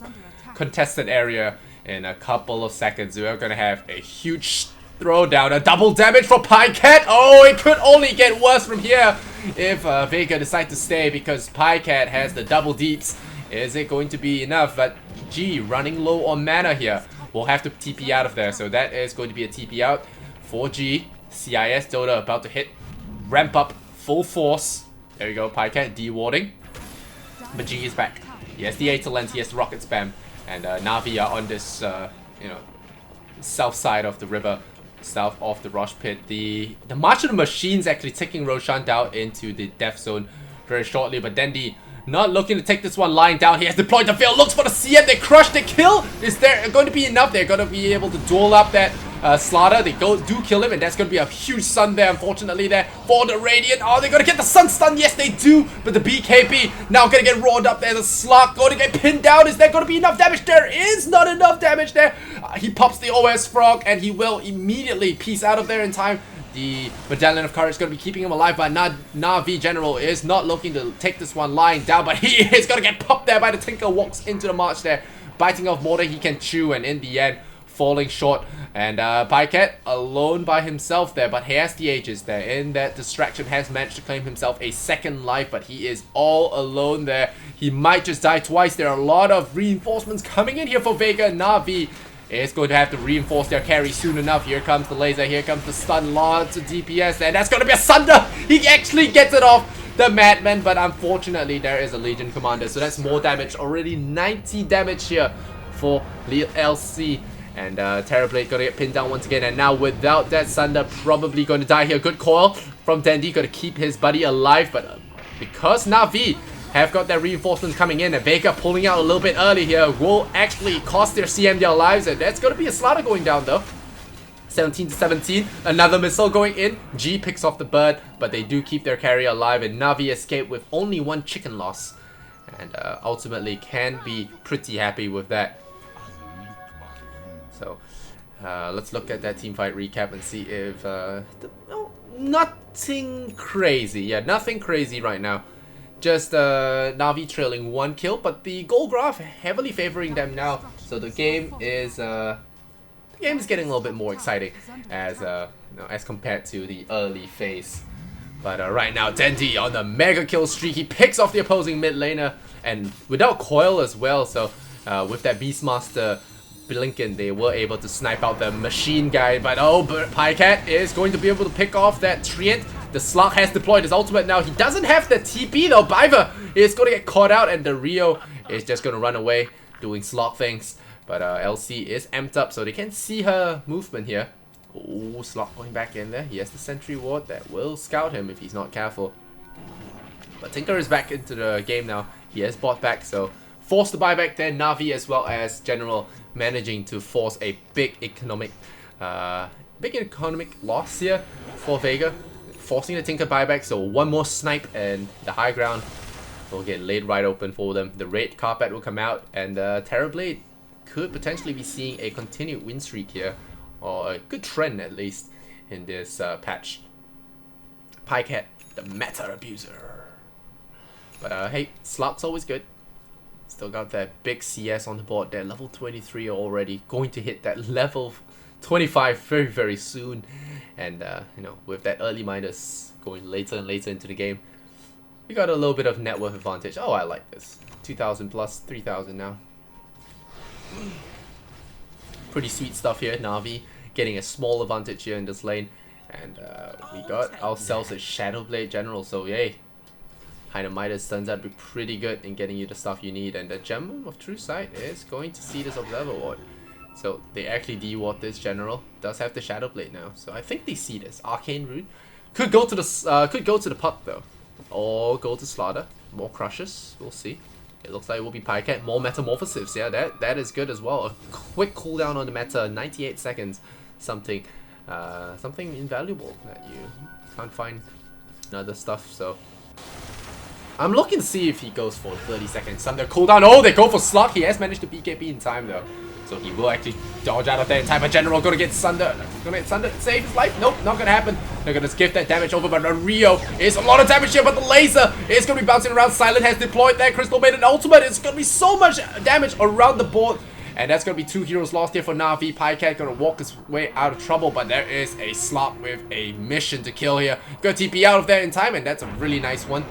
contested area in a couple of seconds. We're gonna have a huge throwdown, a double damage for Pycat. Oh, it could only get worse from here if Vega decides to stay, because Pycat has the double deeps. Is it going to be enough? But G running low on mana here. We'll have to TP out of there, so that is going to be a TP out for G. CIS Dota about to hit, ramp up full force. There you go, Pycat de-warding. But G is back. He has the Aether Lens, he has the rocket spam, and Navi are on this, you know, south side of the river, south of the Rosh Pit. The March of the Machines actually taking Roshan down into the death zone very shortly, but Dandy not looking to take this one lying down. He has deployed the veil, looks for the CM, they crush, they kill. Is there going to be enough? They're going to be able to duel up that Slaughter. They do kill him, and that's going to be a huge stun there, unfortunately, there for the Radiant. Oh, they're going to get the Sun stun. Yes, they do, but the BKB now going to get roared up there. The Slug going to get pinned down. Is there going to be enough damage? There is not enough damage there. He pops the OS Frog, and he will immediately piece out of there in time. The Medallion of Courage is going to be keeping him alive, but Navi General is not looking to take this one lying down, but he is going to get popped there by the Tinker. Walks into the march there, biting off more than he can chew, and in the end, falling short. And Pycat alone by himself there, but he has the Aegis there. In that distraction, has managed to claim himself a second life, but he is all alone there. He might just die twice. There are a lot of reinforcements coming in here for Vega. Navi is going to have to reinforce their carry soon enough. Here comes the laser, here comes the stun, lots of DPS, and that's going to be a Sunder! He actually gets it off the Madman, but unfortunately there is a Legion Commander, so that's more damage. Already 90 damage here for LC. And Terrorblade gonna get pinned down once again, and now without that Sunder, probably gonna die here. Good coil from Dandy, gonna keep his buddy alive, but because Navi have got their reinforcements coming in, and Vega pulling out a little bit early here will actually cost their CM their lives, and that's gonna be a Slaughter going down though. 17 to 17, another missile going in. G picks off the bird, but they do keep their carry alive, and Navi escape with only one chicken loss, and ultimately can be pretty happy with that. So let's look at that teamfight recap and see if nothing crazy. Yeah, nothing crazy right now. Just Navi trailing 1 kill, but the goal graph heavily favoring them now. So the game is getting a little bit more exciting as you know, as compared to the early phase. But right now, Dandy on the mega kill streak. He picks off the opposing mid laner, and without coil as well. So with that Beastmaster blinking, they were able to snipe out the machine guy. But oh, Pycat is going to be able to pick off that Treant. The Slug has deployed his ultimate now. He doesn't have the TP though. Biver is going to get caught out, and the Rio is just going to run away doing Slug things. But LC is amped up, so they can see her movement here. Oh, Slug going back in there. He has the sentry ward that will scout him if he's not careful. But Tinker is back into the game now. He has bought back, so forced to buy back there. Na'Vi as well as General managing to force a big economic loss here for Vega. Forcing the Tinker buyback, so one more snipe and the high ground will get laid right open for them. The red carpet will come out, and Terrorblade could potentially be seeing a continued win streak here, or a good trend at least in this patch. Pycat, the meta abuser. But hey, Slug's always good. Still got that big CS on the board there, level 23 already, going to hit that level 25 very, very soon. And you know, with that early minus going later and later into the game, we got a little bit of net worth advantage. Oh, I like this. 2,000 plus 3,000 now. Pretty sweet stuff here. Na'Vi getting a small advantage here in this lane. And we got ourselves a Shadowblade General, so yay. Kind of Midas turns out to be pretty good in getting you the stuff you need. And the Gem of True Sight is going to see this Observer Ward. So they actually de-ward this General. Does have the Shadowblade now, so I think they see this. Arcane Rune could go to the puck though, or go to Slaughter. More crushes, we'll see. It looks like it will be Pycat. More Metamorphosives, yeah, that is good as well. A quick cooldown on the meta, 98 seconds. Something invaluable that you can't find in other stuff. So I'm looking to see if he goes for 30 seconds Thunder cooldown. Oh, they go for Slug. He has managed to BKB in time though. So he will actually dodge out of there in time. But General gonna get Sunder. Gonna get Sunder to save his life. Nope, not gonna happen. They're gonna gift that damage over, but Rio is a lot of damage here. But the laser is gonna be bouncing around. Silent has deployed there. Crystal made an ultimate. It's gonna be so much damage around the board. And that's gonna be 2 heroes lost here for Na'Vi. Pycat gonna walk his way out of trouble, but there is a Slot with a mission to kill here. Gonna TP out of there in time, and that's a really nice one.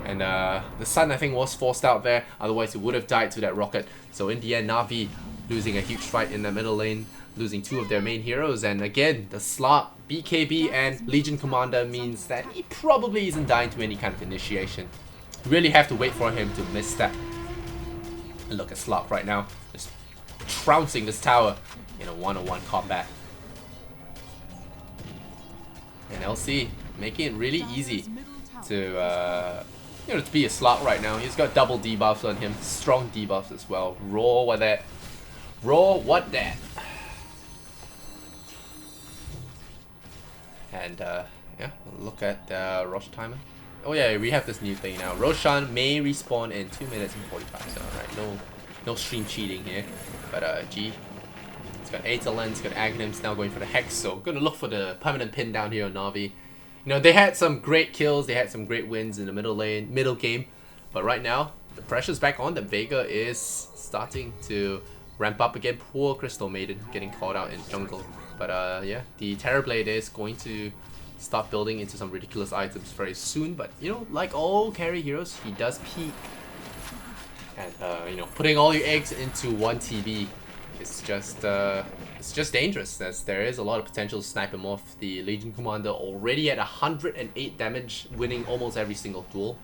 And the Sun, I think, was forced out there. Otherwise, he would have died to that rocket. So in the end, Na'Vi losing a huge fight in the middle lane, losing 2 of their main heroes. And again, the Slot, BKB, and Legion Commander means that he probably isn't dying to any kind of initiation. You really have to wait for him to misstep. And look at Slot right now, just trouncing this tower in a one-on-one combat. And LC making it really easy to to be a Slot right now. He's got double debuffs on him, strong debuffs as well. Raw what that. Raw what that. And yeah, look at Rosh timer. Oh yeah, we have this new thing now. Roshan may respawn in 2 minutes and 45. So alright, no stream cheating here. But G, it's got Aetherland, it's got Aghanims now going for the Hex. So gonna look for the permanent pin down here on Na'Vi. You know, they had some great kills, they had some great wins in the middle game, but right now the pressure's back on. The Vega is starting to ramp up again. Poor Crystal Maiden getting caught out in jungle, but yeah, the Terrorblade is going to start building into some ridiculous items very soon. But you know, like all carry heroes, he does peak, and you know, putting all your eggs into one TB is just dangerous, as there is a lot of potential to snipe him off. The Legion Commander already at 108 damage, winning almost every single duel.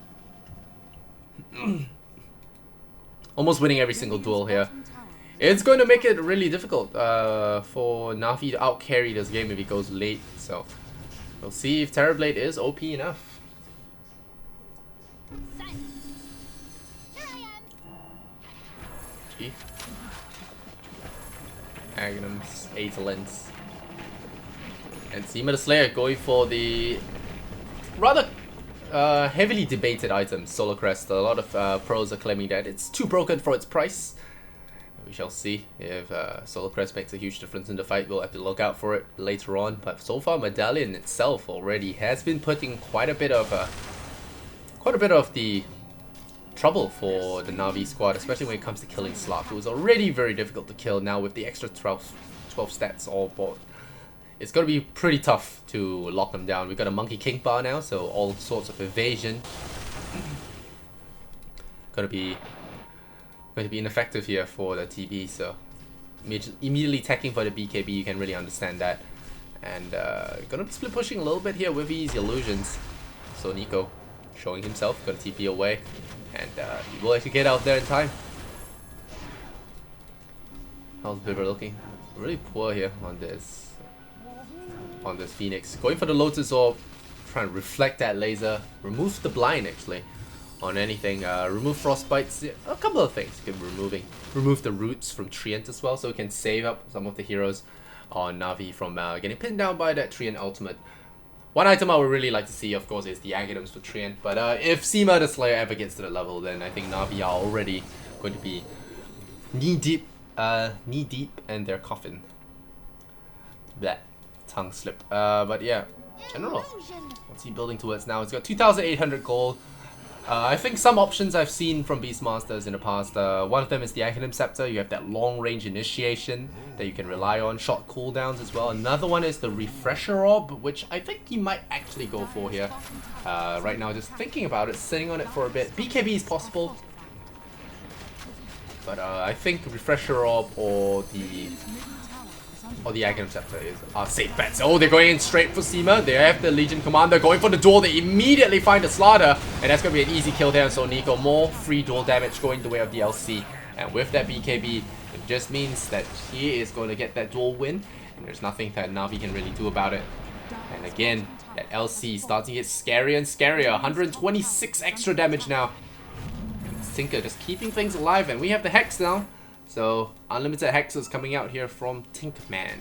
Almost winning every single duel here. It's going to make it really difficult for Na'Vi to out-carry this game if he goes late. So we'll see if Terrorblade is OP enough. Gee. Aghanims, Aetherlands, and Seema the Slayer going for the rather heavily debated item, Solar Crest. A lot of pros are claiming that it's too broken for its price. We shall see if Solar Crest makes a huge difference in the fight. We'll have to look out for it later on. But so far, Medallion itself already has been putting quite a bit of the trouble for the Na'Vi squad, especially when it comes to killing Slot, who was already very difficult to kill. Now with the extra 12 stats all aboard, it's going to be pretty tough to lock them down. We've got a Monkey King bar now, so all sorts of evasion. Going to be ineffective here for the TB, so immediately attacking for the BKB, you can really understand that. And gonna be split pushing a little bit here with these illusions. So Nico showing himself, gonna TP away, and he will actually get out there in time. How's Bibber looking? Really poor here on this Phoenix. Going for the Lotus Orb, trying to reflect that laser, remove the blind actually on anything, remove frostbites, a couple of things you can remove the roots from Treant as well, so we can save up some of the heroes on Na'Vi from getting pinned down by that Treant ultimate. One item I would really like to see, of course, is the Aghanim's for Treant, but if Seema the Slayer ever gets to the level, then I think Na'Vi are already going to be knee deep in their coffin. That tongue slip. But yeah, general. What's he building towards now? He's got 2,800 gold. I think some options I've seen from Beastmasters in the past, one of them is the Aghanim Scepter. You have that long range initiation that you can rely on, short cooldowns as well. Another one is the Refresher Orb, which I think he might actually go for here. Right now, just thinking about it, sitting on it for a bit. BKB is possible, but I think Refresher Orb or the Aghanim Scepter are safe bets. Oh, they're going in straight for Seema. They have the Legion Commander going for the duel. They immediately find the Slaughter, and that's going to be an easy kill there. So Nico, more free duel damage going the way of the LC. And with that BKB, it just means that he is going to get that duel win, and there's nothing that Na'Vi can really do about it. And again, that LC starting to get scarier and scarier. 126 extra damage now. Tinker just keeping things alive, and we have the Hex now. So, unlimited hexes coming out here from Tinkman.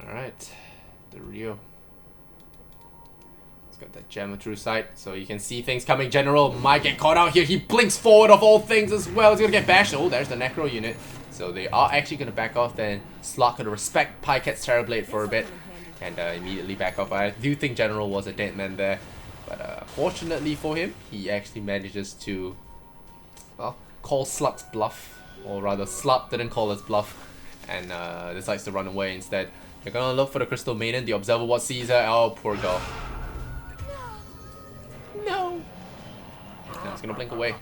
Alright, the Rio. It's got that gem through sight, so you can see things coming. General might get caught out here. He blinks forward of all things as well. He's gonna get bashed. Oh, there's the Necro unit. So they are actually gonna back off. Then Slot gonna respect Pyket's Terrorblade for a bit and immediately back off. I do think General was a dead man there. But fortunately for him, he actually manages to, well, call Slut's bluff. Or rather, Slut didn't call his bluff and decides to run away instead. They're gonna look for the Crystal Maiden. The Observer Watch sees her. Oh, poor girl. No. Now it's gonna blink away.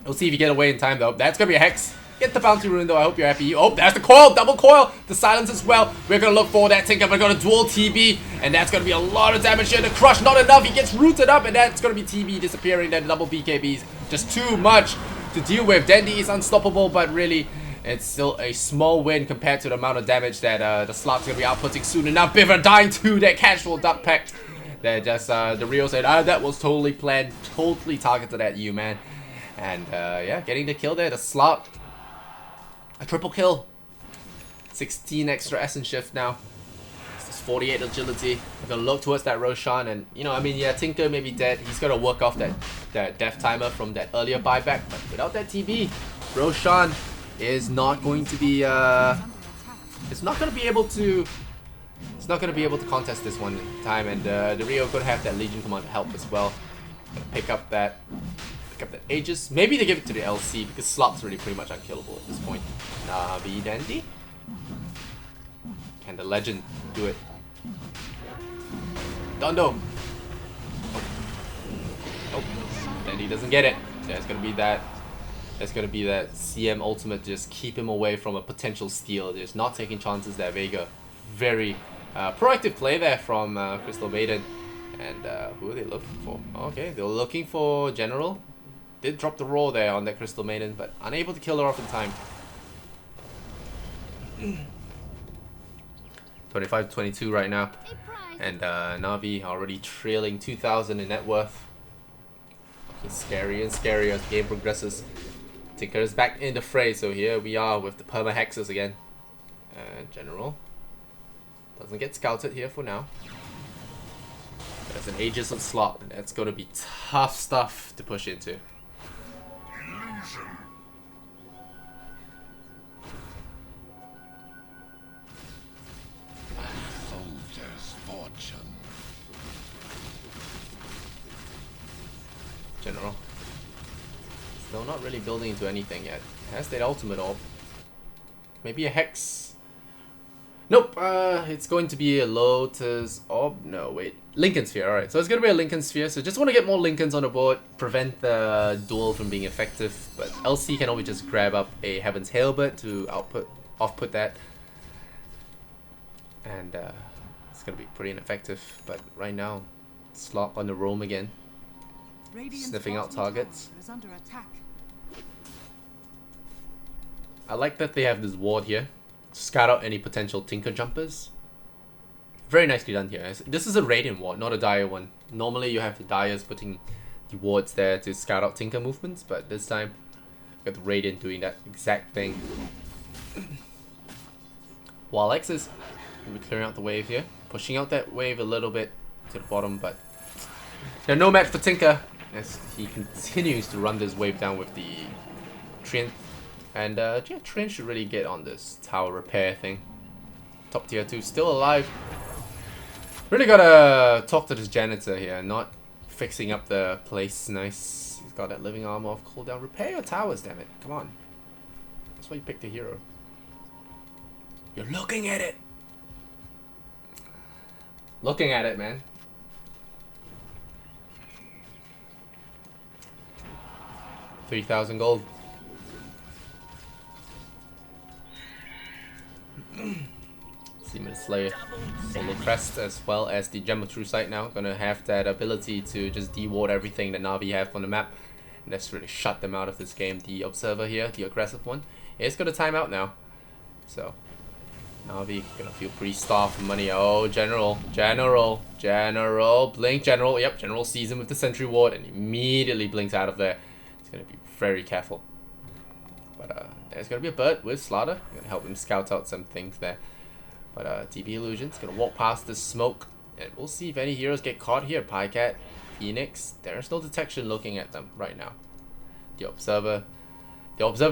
We'll see if you get away in time though. That's gonna be a Hex. Get the bounty rune though, I hope you're happy. Oh, there's the coil, double coil, the silence as well. We're gonna look for that Tinker, we're gonna dual TB, and that's gonna be a lot of damage here. The crush, not enough, he gets rooted up, and that's gonna be TB disappearing, then double BKBs. Just too much to deal with. Dandy is unstoppable, but really, it's still a small win compared to the amount of damage that the Slot's gonna be outputting soon enough. Biver dying to that casual duck pact. That just, the Rio said, that was totally planned, totally targeted at you, man. And yeah, getting the kill there, the Slot. A triple kill. 16 extra essence shift now. This is 48 agility. We're gonna look towards that Roshan, and you know, I mean, yeah, Tinker may be dead. He's gonna work off that death timer from that earlier buyback, but without that TB, Roshan is not going to be it's not gonna be able to contest this one in time, and the Rio could have that Legion Commander help as well. Gonna pick up that Aegis. Maybe they give it to the LC because Slot's really pretty much unkillable at this point. Navi Dandy. Can the Legend do it? Dondo. Nope. Dandy doesn't get it. There's gonna be that CM ultimate to just keep him away from a potential steal. Just not taking chances there. Vega. Very proactive play there from Crystal Maiden. And who are they looking for? Okay, they were looking for General. Did drop the roll there on that Crystal Maiden, but unable to kill her off in time. 25-22 right now. And Na'Vi already trailing 2,000 in net worth. Looking scary and scary as the game progresses. Tinker is back in the fray, so here we are with the perma hexes again. General doesn't get scouted here for now. There's an Aegis on Slot, and that's going to be tough stuff to push into. General. Still not really building into anything yet. Has that ultimate orb. Maybe a Hex. Nope, it's going to be a Lotus orb. No, wait. Lincoln Sphere, alright. So it's going to be a Lincoln Sphere. So just want to get more Lincolns on the board, prevent the duel from being effective. But LC can always just grab up a Heaven's Halberd to off-put that. And it's going to be pretty ineffective. But right now, Slop on the roam again. Sniffing out targets. I like that they have this ward here. Scout out any potential Tinker Jumpers. Very nicely done here. This is a Radiant ward, not a Dire one. Normally you have the Dires putting the wards there to scout out Tinker movements, but this time got the Radiant doing that exact thing. While X is going to be clearing out the wave here. Pushing out that wave a little bit to the bottom, but they're no match for Tinker as he continues to run this wave down with the Treant. And yeah, Treant should really get on this tower repair thing. Top tier 2 still alive. Really gotta talk to this janitor here, not fixing up the place. Nice. He's got that living armor off cooldown. Repair your towers, damn it. Come on. That's why you picked the hero. You're looking at it. Looking at it, man. $3,000 gold. Seaman Slayer, Solo Crest, as well as the Gem of True Sight now. Gonna have that ability to just de-ward everything that Na'Vi have on the map. And that's really shut them out of this game. The Observer here, the aggressive one, is gonna time out now. So, Na'Vi gonna feel pretty starved for money. Oh, General. Blink General. Yep, General sees him with the Sentry Ward and immediately blinks out of there. He's gonna be very careful. But there's gonna be a bird with Slaughter. Gonna help him scout out some things there. But TB Illusion's gonna walk past this smoke, and we'll see if any heroes get caught here. Pycat, Phoenix, there's no detection looking at them right now. The Observer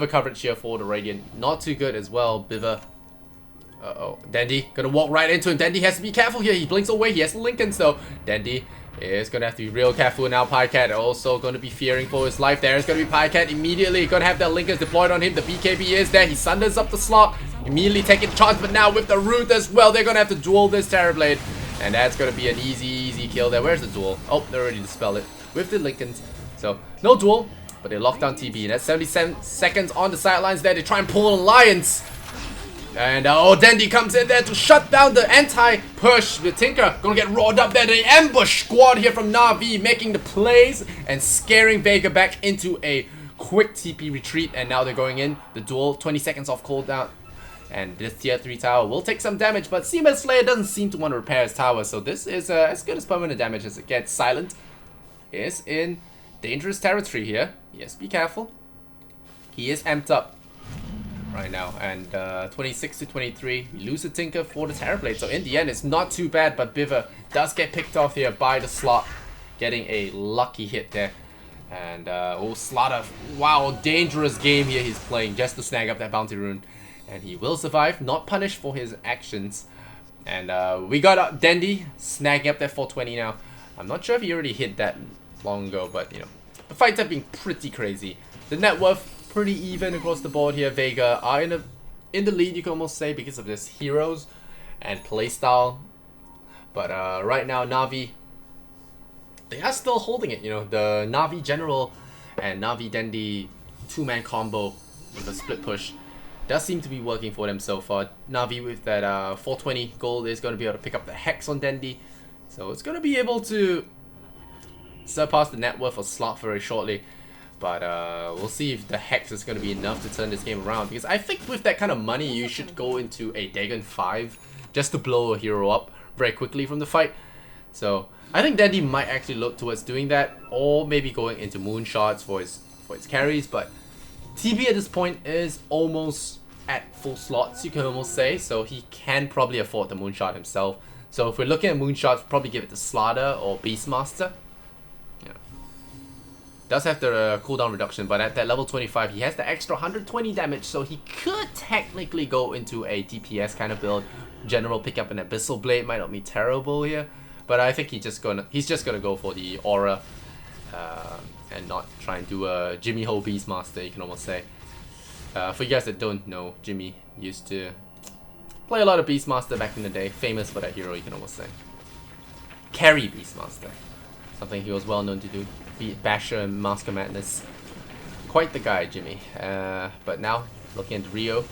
coverage here for the Radiant, not too good as well. Biver. Uh-oh. Dandy gonna walk right into him. Dandy has to be careful here. He blinks away. He has the Lincolns though. Dandy is gonna have to be real careful now. Pycat also gonna be fearing for his life. There's gonna be Pycat immediately. Gonna have that Lincolns deployed on him. The BKB is there. He sunders up the slot. Immediately taking the chance, but now with the root as well, they're gonna have to duel this Terrorblade. And that's gonna be an easy kill there. Where's the duel? Oh, they already dispelled it with the Lincolns. So, no duel, but they locked down TB. And that's 77 seconds on the sidelines there. They try and pull Alliance. And oh, Dandy comes in there to shut down the anti-push. The Tinker gonna get roared up there. The ambush squad here from Na'Vi making the plays and scaring Vega back into a quick TP retreat. And now they're going in. The duel, 20 seconds off cooldown. And this tier 3 tower will take some damage, but Seaman Slayer doesn't seem to want to repair his tower, so this is as good as permanent damage as it gets. Silent is in dangerous territory here. Yes, be careful. He is amped up right now, and 26 to 23, we lose the Tinker for the Terrorblade, so in the end it's not too bad, but Biver does get picked off here by the slot, getting a lucky hit there. And oh, Slaughter, wow, dangerous game here he's playing just to snag up that bounty rune. And he will survive, not punished for his actions. And we got Dandy snagging up that 420 now. I'm not sure if he already hit that long ago, but you know, the fights have been pretty crazy. The net worth pretty even across the board here. Vega are in the lead, you can almost say, because of this heroes and playstyle. But right now, Na'Vi, they are still holding it. You know, the Na'Vi General and Na'Vi Dandy two-man combo with a split push does seem to be working for them so far. Na'Vi with that 420 gold is going to be able to pick up the Hex on Dandy. So it's going to be able to surpass the net worth of Slot very shortly. But we'll see if the Hex is going to be enough to turn this game around. Because I think with that kind of money, you should go into a Dagon 5 just to blow a hero up very quickly from the fight. So I think Dandy might actually look towards doing that. Or maybe going into Moonshots for his carries. But TB at this point is almost at full slots, you can almost say, so he can probably afford the Moonshot himself. So if we're looking at Moonshots, probably give it to Slaughter or Beastmaster. Yeah. Does have the cooldown reduction, but at that level 25, he has the extra 120 damage, so he could technically go into a DPS kind of build. General pick up an Abyssal Blade might not be terrible here, but I think he's just gonna go for the Aura. And not try and do a Jimmy Ho Beastmaster, you can almost say. For you guys that don't know, Jimmy used to play a lot of Beastmaster back in the day. Famous for that hero, you can almost say. carry Beastmaster. Something he was well known to do. Beat Basher and Mask of Madness. Quite the guy, Jimmy. But now, looking at Rio.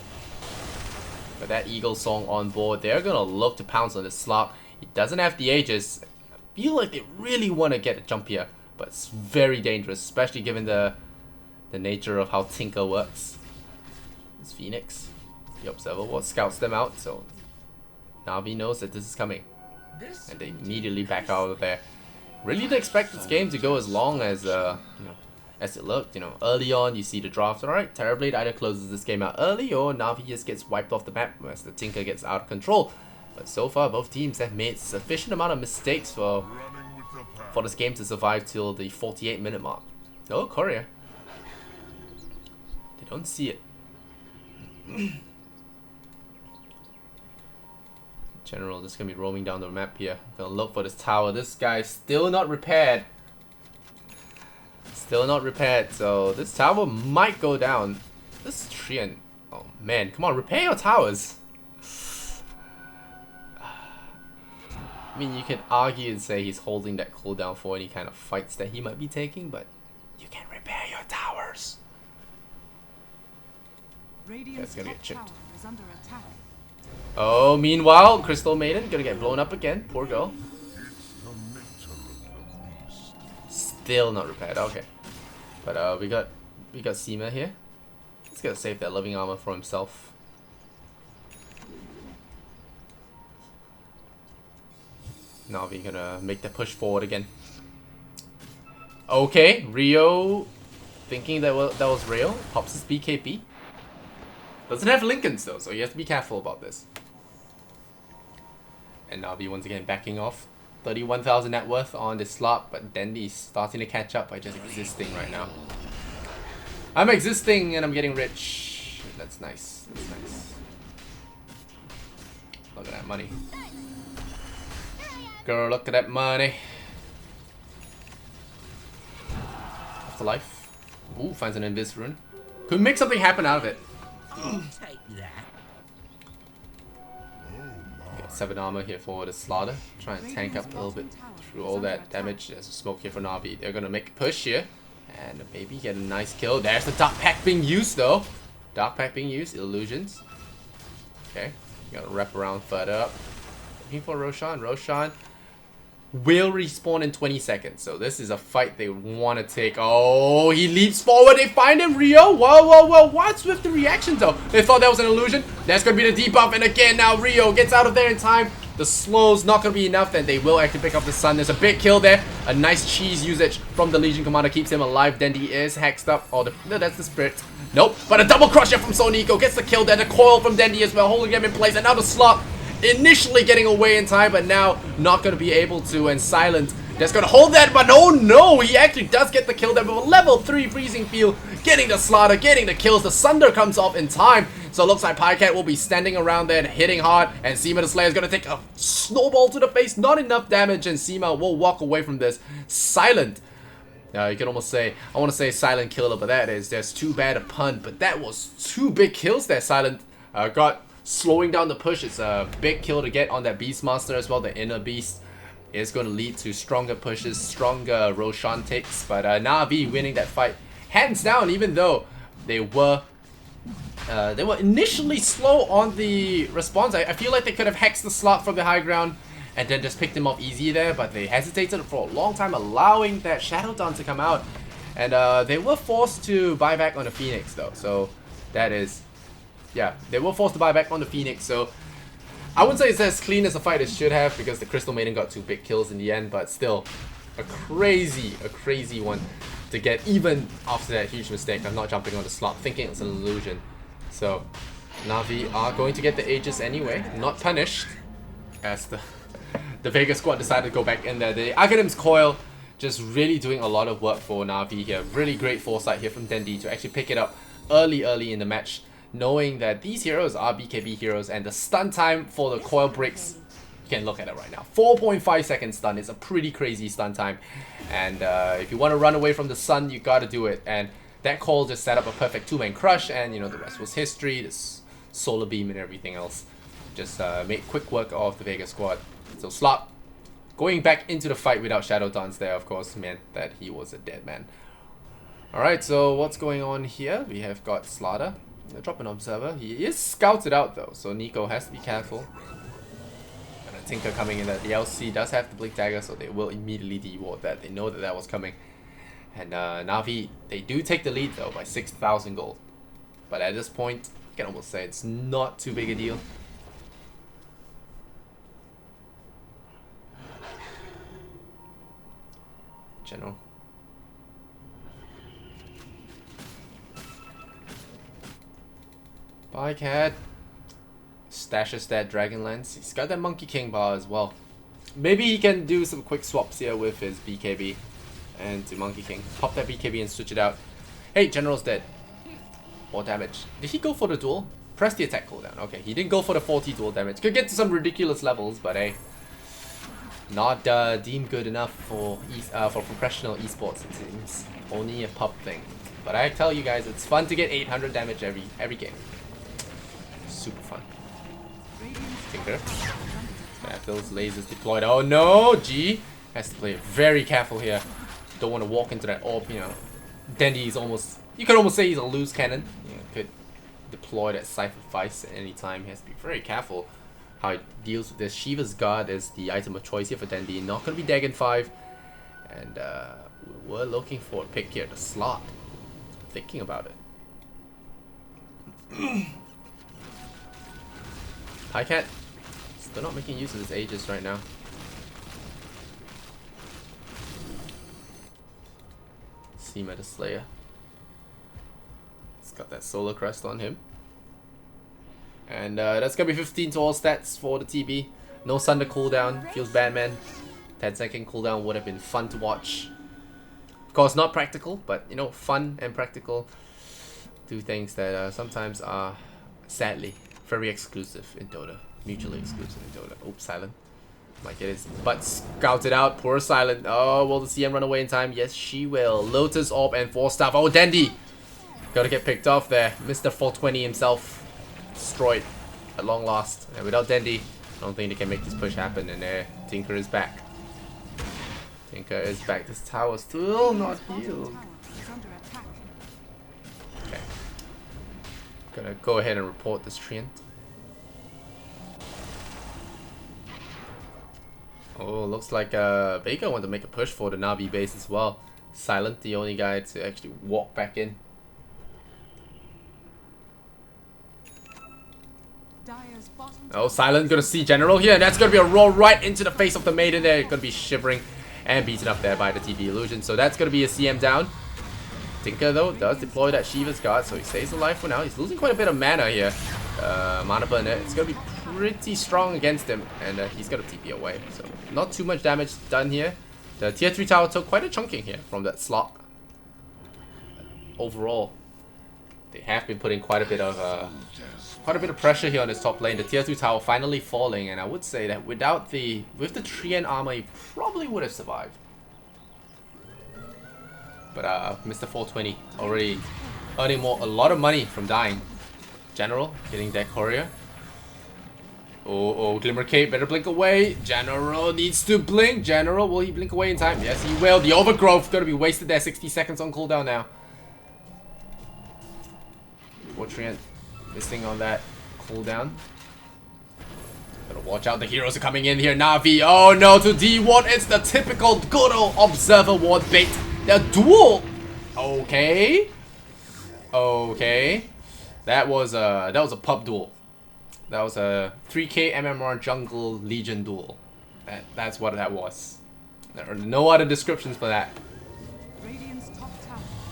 With that Eagle Song on board, they're gonna look to pounce on the slot. He doesn't have the Aegis. I feel like they really want to get a jump here, but it's very dangerous, especially given the nature of how Tinker works. It's Phoenix. The Observer Ward scouts them out, so Na'Vi knows that this is coming. And they immediately back out of there. Really didn't expect this game to go as long as as it looked. Early on you see the draft. Alright, Terrorblade either closes this game out early or Na'Vi just gets wiped off the map as the Tinker gets out of control. But so far both teams have made sufficient amount of mistakes for this game to survive till the 48-minute mark. Oh, Courier. They don't see it. General just gonna be roaming down the map here. Gonna look for this tower. This guy's still not repaired. Still not repaired, so this tower might go down. This tree and oh man, come on, repair your towers. I mean, you can argue and say he's holding that cooldown for any kind of fights that he might be taking, but you can repair your towers. That's gonna get chipped. Oh, meanwhile, Crystal Maiden gonna get blown up again. Poor girl. Still not repaired. Okay, but we got Seema here. He's gonna save that living armor for himself. Now we're gonna make the push forward again. Okay, Rio thinking that was real. Pops his BKB. Doesn't have Lincolns though, so you have to be careful about this. And Navi once again backing off. 31,000 net worth on the slot, but Dendy's starting to catch up by just existing right now. I'm existing and I'm getting rich. That's nice. That's nice. Look at that money. Girl, look at that money. Afterlife. Ooh, finds an Invis rune. Could make something happen out of it. Take that. Got 7 armor here for the Slaughter. Try and tank up a little bit through all that damage. There's a smoke here for Na'Vi. They're gonna make a push here. And maybe get a nice kill. There's the Dark Pack being used though. Dark Pack being used. Illusions. Okay. Gotta wrap around further up. Looking for Roshan. Roshan will respawn in 20 seconds. So this is a fight they want to take. Oh, he leaps forward. They find him. Rio. Whoa, whoa, whoa. What's with the reaction though? They thought that was an illusion. That's going to be the debuff. And again, now Rio gets out of there in time. The slow's not going to be enough. Then they will actually pick up the sun. There's a big kill there. A nice cheese usage from the Legion Commander keeps him alive. Dendy is hexed up. Oh, no, that's the Spirit. Nope. But a double crusher from Soniko gets the kill there. The coil from Dendy as well, holding him in place. And now the slot initially getting away in time, but now not going to be able to. And Silent just going to hold that, but oh no, he actually does get the kill there with a level 3 freezing field, getting the slaughter, getting the kills. The Sunder comes off in time, so it looks like Pycat will be standing around there and hitting hard, and Seema the Slayer is going to take a snowball to the face. Not enough damage, and Seema will walk away from this. Silent, you can almost say, I want to say silent killer, but that is just too bad a pun. But that was 2 big kills there. Silent got slowing down the push. It's a big kill to get on that Beastmaster as well. The Inner Beast is going to lead to stronger pushes, stronger Roshan takes. But Na'Vi winning that fight hands down, even though they were initially slow on the response. I feel like they could have hexed the slot from the high ground and then just picked him up easy there, but they hesitated for a long time, allowing that Shadow Dawn to come out. And they were forced to buy back on the Phoenix though, so that is, yeah, they were forced to buy back on the Phoenix, so I wouldn't say it's as clean as a fight it should have, because the Crystal Maiden got 2 big kills in the end, but still a crazy one to get even after that huge mistake of not jumping on the slot, thinking it's an illusion. So Na'Vi are going to get the Aegis anyway, not punished, as the Vega squad decided to go back in there. The Aghanim's Coil just really doing a lot of work for Na'Vi here. Really great foresight here from Dendy to actually pick it up early in the match, knowing that these heroes are BKB heroes, and the stun time for the coil breaks, you can look at it right now. 4.5 second stun is a pretty crazy stun time, and if you want to run away from the sun, you gotta do it. And that coil just set up a perfect 2-man crush, and you know, the rest was history. This solar beam and everything else just made quick work of the Vega squad. So slot going back into the fight without Shadow Dance there, of course, meant that he was a dead man. Alright, so what's going on here? We have got Slaughter. Drop an Observer. He is scouted out though, so Nico has to be careful. And a Tinker coming in. The LC does have the Blink Dagger, so they will immediately deward that. They know that that was coming. And Na'Vi, they do take the lead though by 6,000 gold. But at this point, you can almost say it's not too big a deal. General. Bye, Cat. Stashes that Dragon Lance. He's got that Monkey King bar as well. Maybe he can do some quick swaps here with his BKB and to Monkey King. Pop that BKB and switch it out. Hey, General's dead. More damage. Did he go for the duel? Press the attack cooldown. Okay, he didn't go for the 40 duel damage. Could get to some ridiculous levels, but hey. Not deemed good enough for professional esports, it seems. Only a pub thing. But I tell you guys, it's fun to get 800 damage every game. Super fun. Tinker. Have those lasers deployed. Oh no! G has to play very careful here. Don't want to walk into that orb, you know. Dendy is almost... You could almost say he's a loose cannon. You know, could deploy that Cypher Vice at any time. He has to be very careful how he deals with this. Shiva's Guard is the item of choice here for Dendy. Not going to be Dagon 5. And we're looking for a pick here. The slot. Thinking about it. Hi, Cat. They're not making use of his Aegis right now. Seema the Slayer. He's got that Solar Crest on him. And that's gonna be 15 to all stats for the TB. No Sunder cooldown. Feels bad, man. 10-second cooldown would have been fun to watch. Of course, not practical, but you know, fun and practical. Two things that sometimes are, sadly, very exclusive in Dota. Mutually exclusive in Dota. Oops, Silent. Might get his butt scouted out. Poor Silent. Oh, will the CM run away in time? Yes, she will. Lotus, Orb, and 4 Staff. Oh, Dendy! Gotta get picked off there. Mr. 420 himself. Destroyed at long last. And without Dendy, I don't think they can make this push happen. And there, Tinker is back. Tinker is back. This tower still not healed. Okay. Gonna go ahead and report this Treant. Oh, looks like Vega want to make a push for the Na'Vi base as well. Silent, the only guy to actually walk back in. Oh, Silent gonna see General here, and that's gonna be a roll right into the face of the Maiden there. Gonna be shivering and beaten up there by the TB Illusion. So that's gonna be a CM down. Tinker though does deploy that Shiva's Guard, so he stays alive for now. He's losing quite a bit of mana here. Mana burn, it's gonna be pretty strong against him, and he's gonna TP away. So not too much damage done here. The tier 3 tower took quite a chunking here from that slot. Overall, they have been putting quite a bit of pressure here on this top lane. The tier 2 tower finally falling, and I would say that with the Treant armor, he probably would have survived. But Mr. 420 already earning a lot of money from dying. General getting that courier. Oh, Glimmer Cape, better blink away. General needs to blink. General, will he blink away in time? Yes, he will. The Overgrowth gonna be wasted there. 60 seconds on cooldown now. Poor Treant missing on that cooldown. Gotta watch out, the heroes are coming in here. Na'Vi, oh no, to D-ward. It's the typical good old Observer ward bait. The duel. Okay. That was a pub duel. That was a 3k MMR jungle legion duel. That's what that was. There are no other descriptions for that.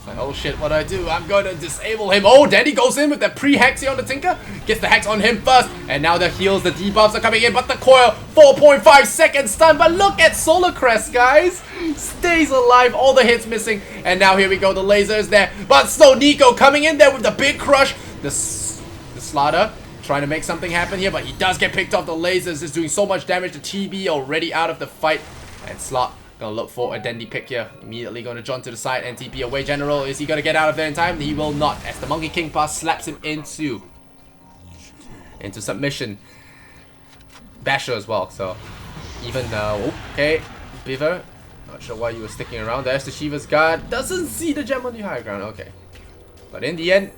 Like, oh shit, what do I do? I'm going to disable him. Oh, Daddy goes in with that pre-hex here on the Tinker. Gets the hex on him first. And now the heals, the debuffs are coming in. But the coil, 4.5 seconds stun. But look at Solar Crest, guys. Stays alive. All the hits missing. And now here we go. The laser is there. But so Nico coming in there with the big crush. The Slaughter trying to make something happen here. But he does get picked off. The lasers is doing so much damage. The TB already out of the fight. And Slot gonna look for a Dendy pick here. Immediately gonna jump to the side and TP away. General, is he gonna get out of there in time? He will not, as the Monkey King pass slaps him into submission. Basher as well, so Even now, okay, Beaver. Not sure why you were sticking around. There's the Shiva's guard. Doesn't see the gem on the high ground. Okay. But in the end,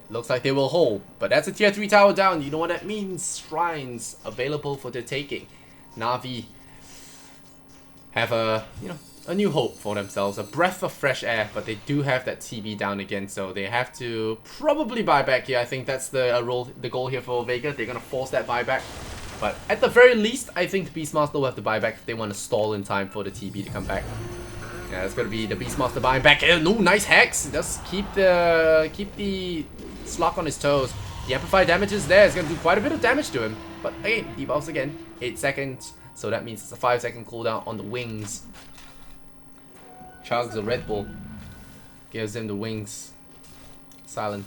looks like they will hold. But that's a tier 3 tower down. You know what that means? Shrines available for the taking. Na'Vi have a, a new hope for themselves. A breath of fresh air. But they do have that TB down again. So they have to probably buy back here. I think that's the goal here for Vega. They're going to force that buyback. But at the very least, I think the Beastmaster will have to buy back if they want to stall in time for the TB to come back. Yeah, it's gonna be the Beastmaster buying back. No, nice hex. Just keep the Slug on his toes. The amplified damage is there. It's gonna do quite a bit of damage to him. But again, debuffs again. 8 seconds. So that means it's a 5-second cooldown on the wings. Chugs a Red Bull. Gives him the wings. Silent.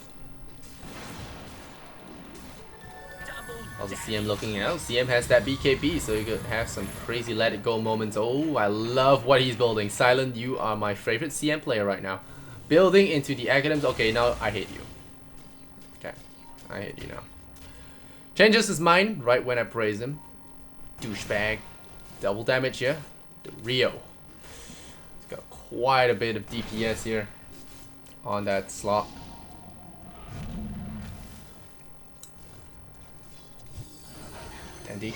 How's the CM looking out? CM has that BKB, so you could have some crazy let it go moments. Oh, I love what he's building. Silent, you are my favorite CM player right now. Building into the Academics. Okay, now I hate you. Okay, I hate you now. Changes his mind right when I praise him. Douchebag. Double damage here. The Rio. He's got quite a bit of DPS here on that slot. Andy.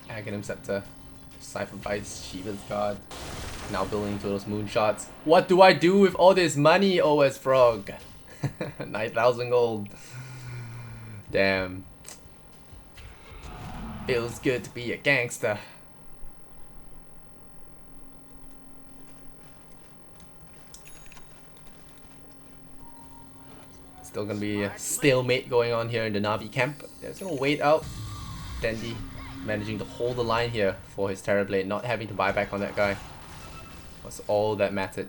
Aghanim Scepter. Cypher Bites, Shiva's God. Now building into those moonshots. What do I do with all this money, OS Frog? 9,000 gold. Damn. Feels good to be a gangster. Still gonna be a stalemate going on here in the Na'Vi camp. They're just gonna wait out. Dandy managing to hold the line here for his Terrorblade, not having to buy back on that guy. Was all that mattered.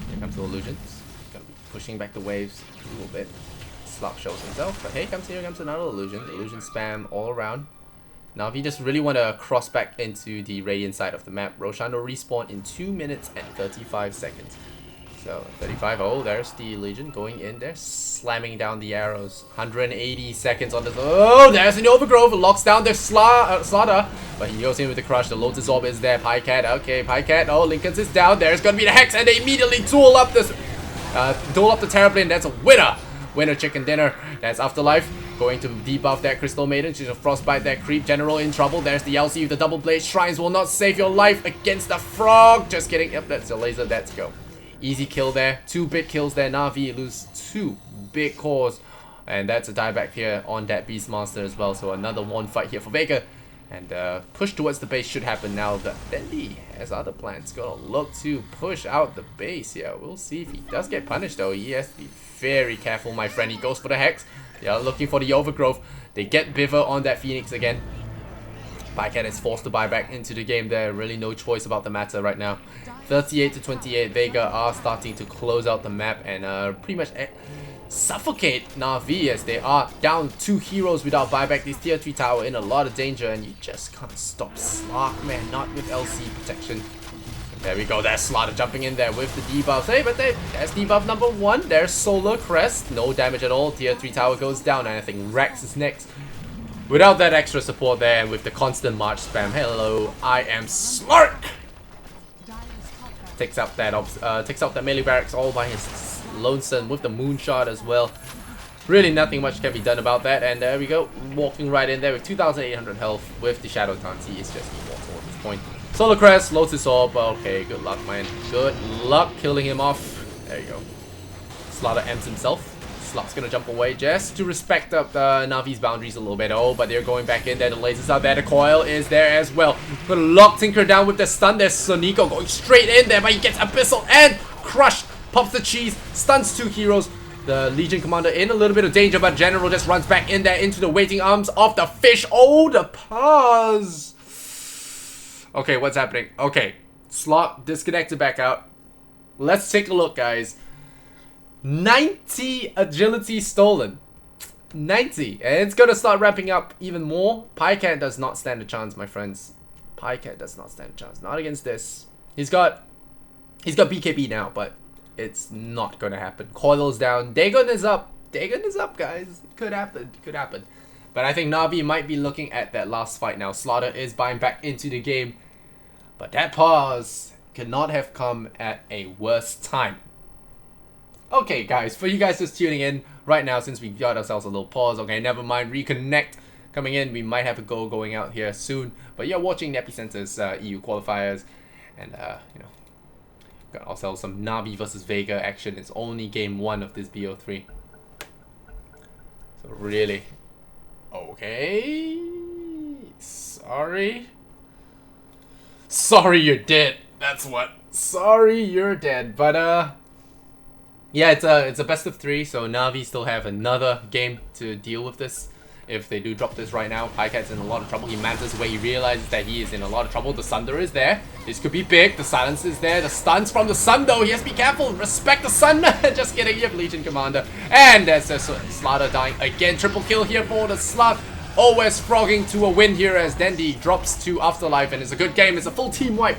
Here comes the Illusions. Gonna be pushing back the waves a little bit. Slop shows himself, but here comes another Illusion. Illusion spam all around. Now if you just really want to cross back into the Radiant side of the map, Roshan will respawn in 2 minutes and 35 seconds. So 35, oh, there's the Legion going in there, slamming down the arrows. 180 seconds on this. Oh, there's an Overgrowth, locks down the Slaughter, but he goes in with the Crush. The Lotus Orb is there. Pycat, okay, Pycat, oh, Lincoln's is down. There's gonna be the Hex, and they immediately duel up the Terrorblade. That's a winner. Winner chicken dinner. That's Afterlife. Going to debuff that Crystal Maiden. She's gonna frostbite that Creep General in trouble. There's the LC with the double blade. Shrines will not save your life against the frog. Just kidding. Yep, that's a laser. Let's go. Easy kill there. 2 big kills there. Na'Vi lose 2 big cores. And that's a dieback here on that Beastmaster as well. So another 1 fight here for Vega. And push towards the base should happen now. But Dendi has other plans. Gonna look to push out the base here. We'll see if he does get punished though. He has to be very careful, my friend. He goes for the Hex. They are looking for the Overgrowth. They get Biver on that Phoenix again. Pycat is forced to buy back into the game there. Really no choice about the matter right now. 38 to 28. Vega are starting to close out the map and pretty much suffocate Na'Vi as they are down 2 heroes without buyback. This tier 3 tower in a lot of danger and you just can't stop Slark, man. Not with LC protection. There we go, there's Slaughter jumping in there with the debuffs. Hey, but there's debuff number 1. There's Solar Crest. No damage at all. Tier 3 tower goes down and I think Rex is next. Without that extra support there and with the constant March spam. Hello, I am Slark! Takes out that melee barracks all by his lonesome with the moonshot as well. Really nothing much can be done about that. And there we go, walking right in there with 2,800 health with the Shadow Taunt. He is just immortal at this point. Solar Crest, Lotus Orb. Okay, good luck, man. Good luck killing him off. There you go. Slaughter ends himself. Slot's gonna jump away just to respect up the Na'Vi's boundaries a little bit. Oh, but they're going back in there. The lasers are there. The coil is there as well. Gonna lock Tinker down with the stun. There's Sonico going straight in there, but he gets Abyssal and Crush. Pops the cheese. Stuns 2 heroes. The Legion Commander in a little bit of danger, but General just runs back in there into the waiting arms of the fish. Oh, the pause. Okay, what's happening? Okay, Slot disconnected back out. Let's take a look, guys. 90 agility stolen. 90. And it's gonna start ramping up even more. Pycat does not stand a chance, my friends. Pycat does not stand a chance. Not against this. He's got He's got BKB now, but it's not gonna happen. Coil's down. Dagon is up. Dagon is up, guys. Could happen. Could happen. But I think Na'Vi might be looking at that last fight now. Slaughter is buying back into the game. But that pause could not have come at a worse time. Okay, guys, for you guys just tuning in right now, since we got ourselves a little pause, okay, never mind, reconnect coming in. We might have a goal going out here soon. But you're watching the Epicenter's EU qualifiers, and, you know, got ourselves some Na'Vi versus Vega action. It's only game 1 of this BO3. So, really. Okay. Sorry. Sorry you're dead. That's what. Sorry you're dead. But yeah, it's a best of 3, so Na'Vi still have another game to deal with this. If they do drop this right now, Highcat's in a lot of trouble. He mantles away, he realizes that he is in a lot of trouble. The Sunder is there. This could be big. The silence is there. The stuns from the Sun though. He has to be careful. Respect the Sun. Just kidding, you have Legion Commander. And there's a Slaughter dying again. Triple kill here for the Slut. Always frogging to a win here as Dandy drops to Afterlife, and it's a good game. It's a full team wipe.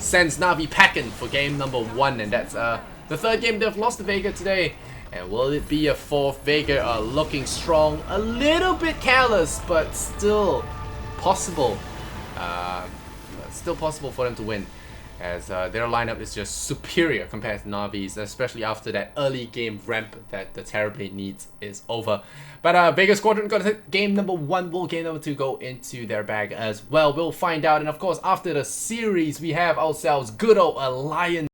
Sends Na'Vi packing for game number 1, and that's the 3rd game they've lost to Vega today. And will it be a 4th? Vega are looking strong, a little bit careless, but still possible. Still possible for them to win, as their lineup is just superior compared to Na'Vi's, especially after that early game ramp that the Terrorblade needs is over. But Vega Squadron got to game number 1. Will game number 2 go into their bag as well? We'll find out. And of course, after the series, we have ourselves good old Alliance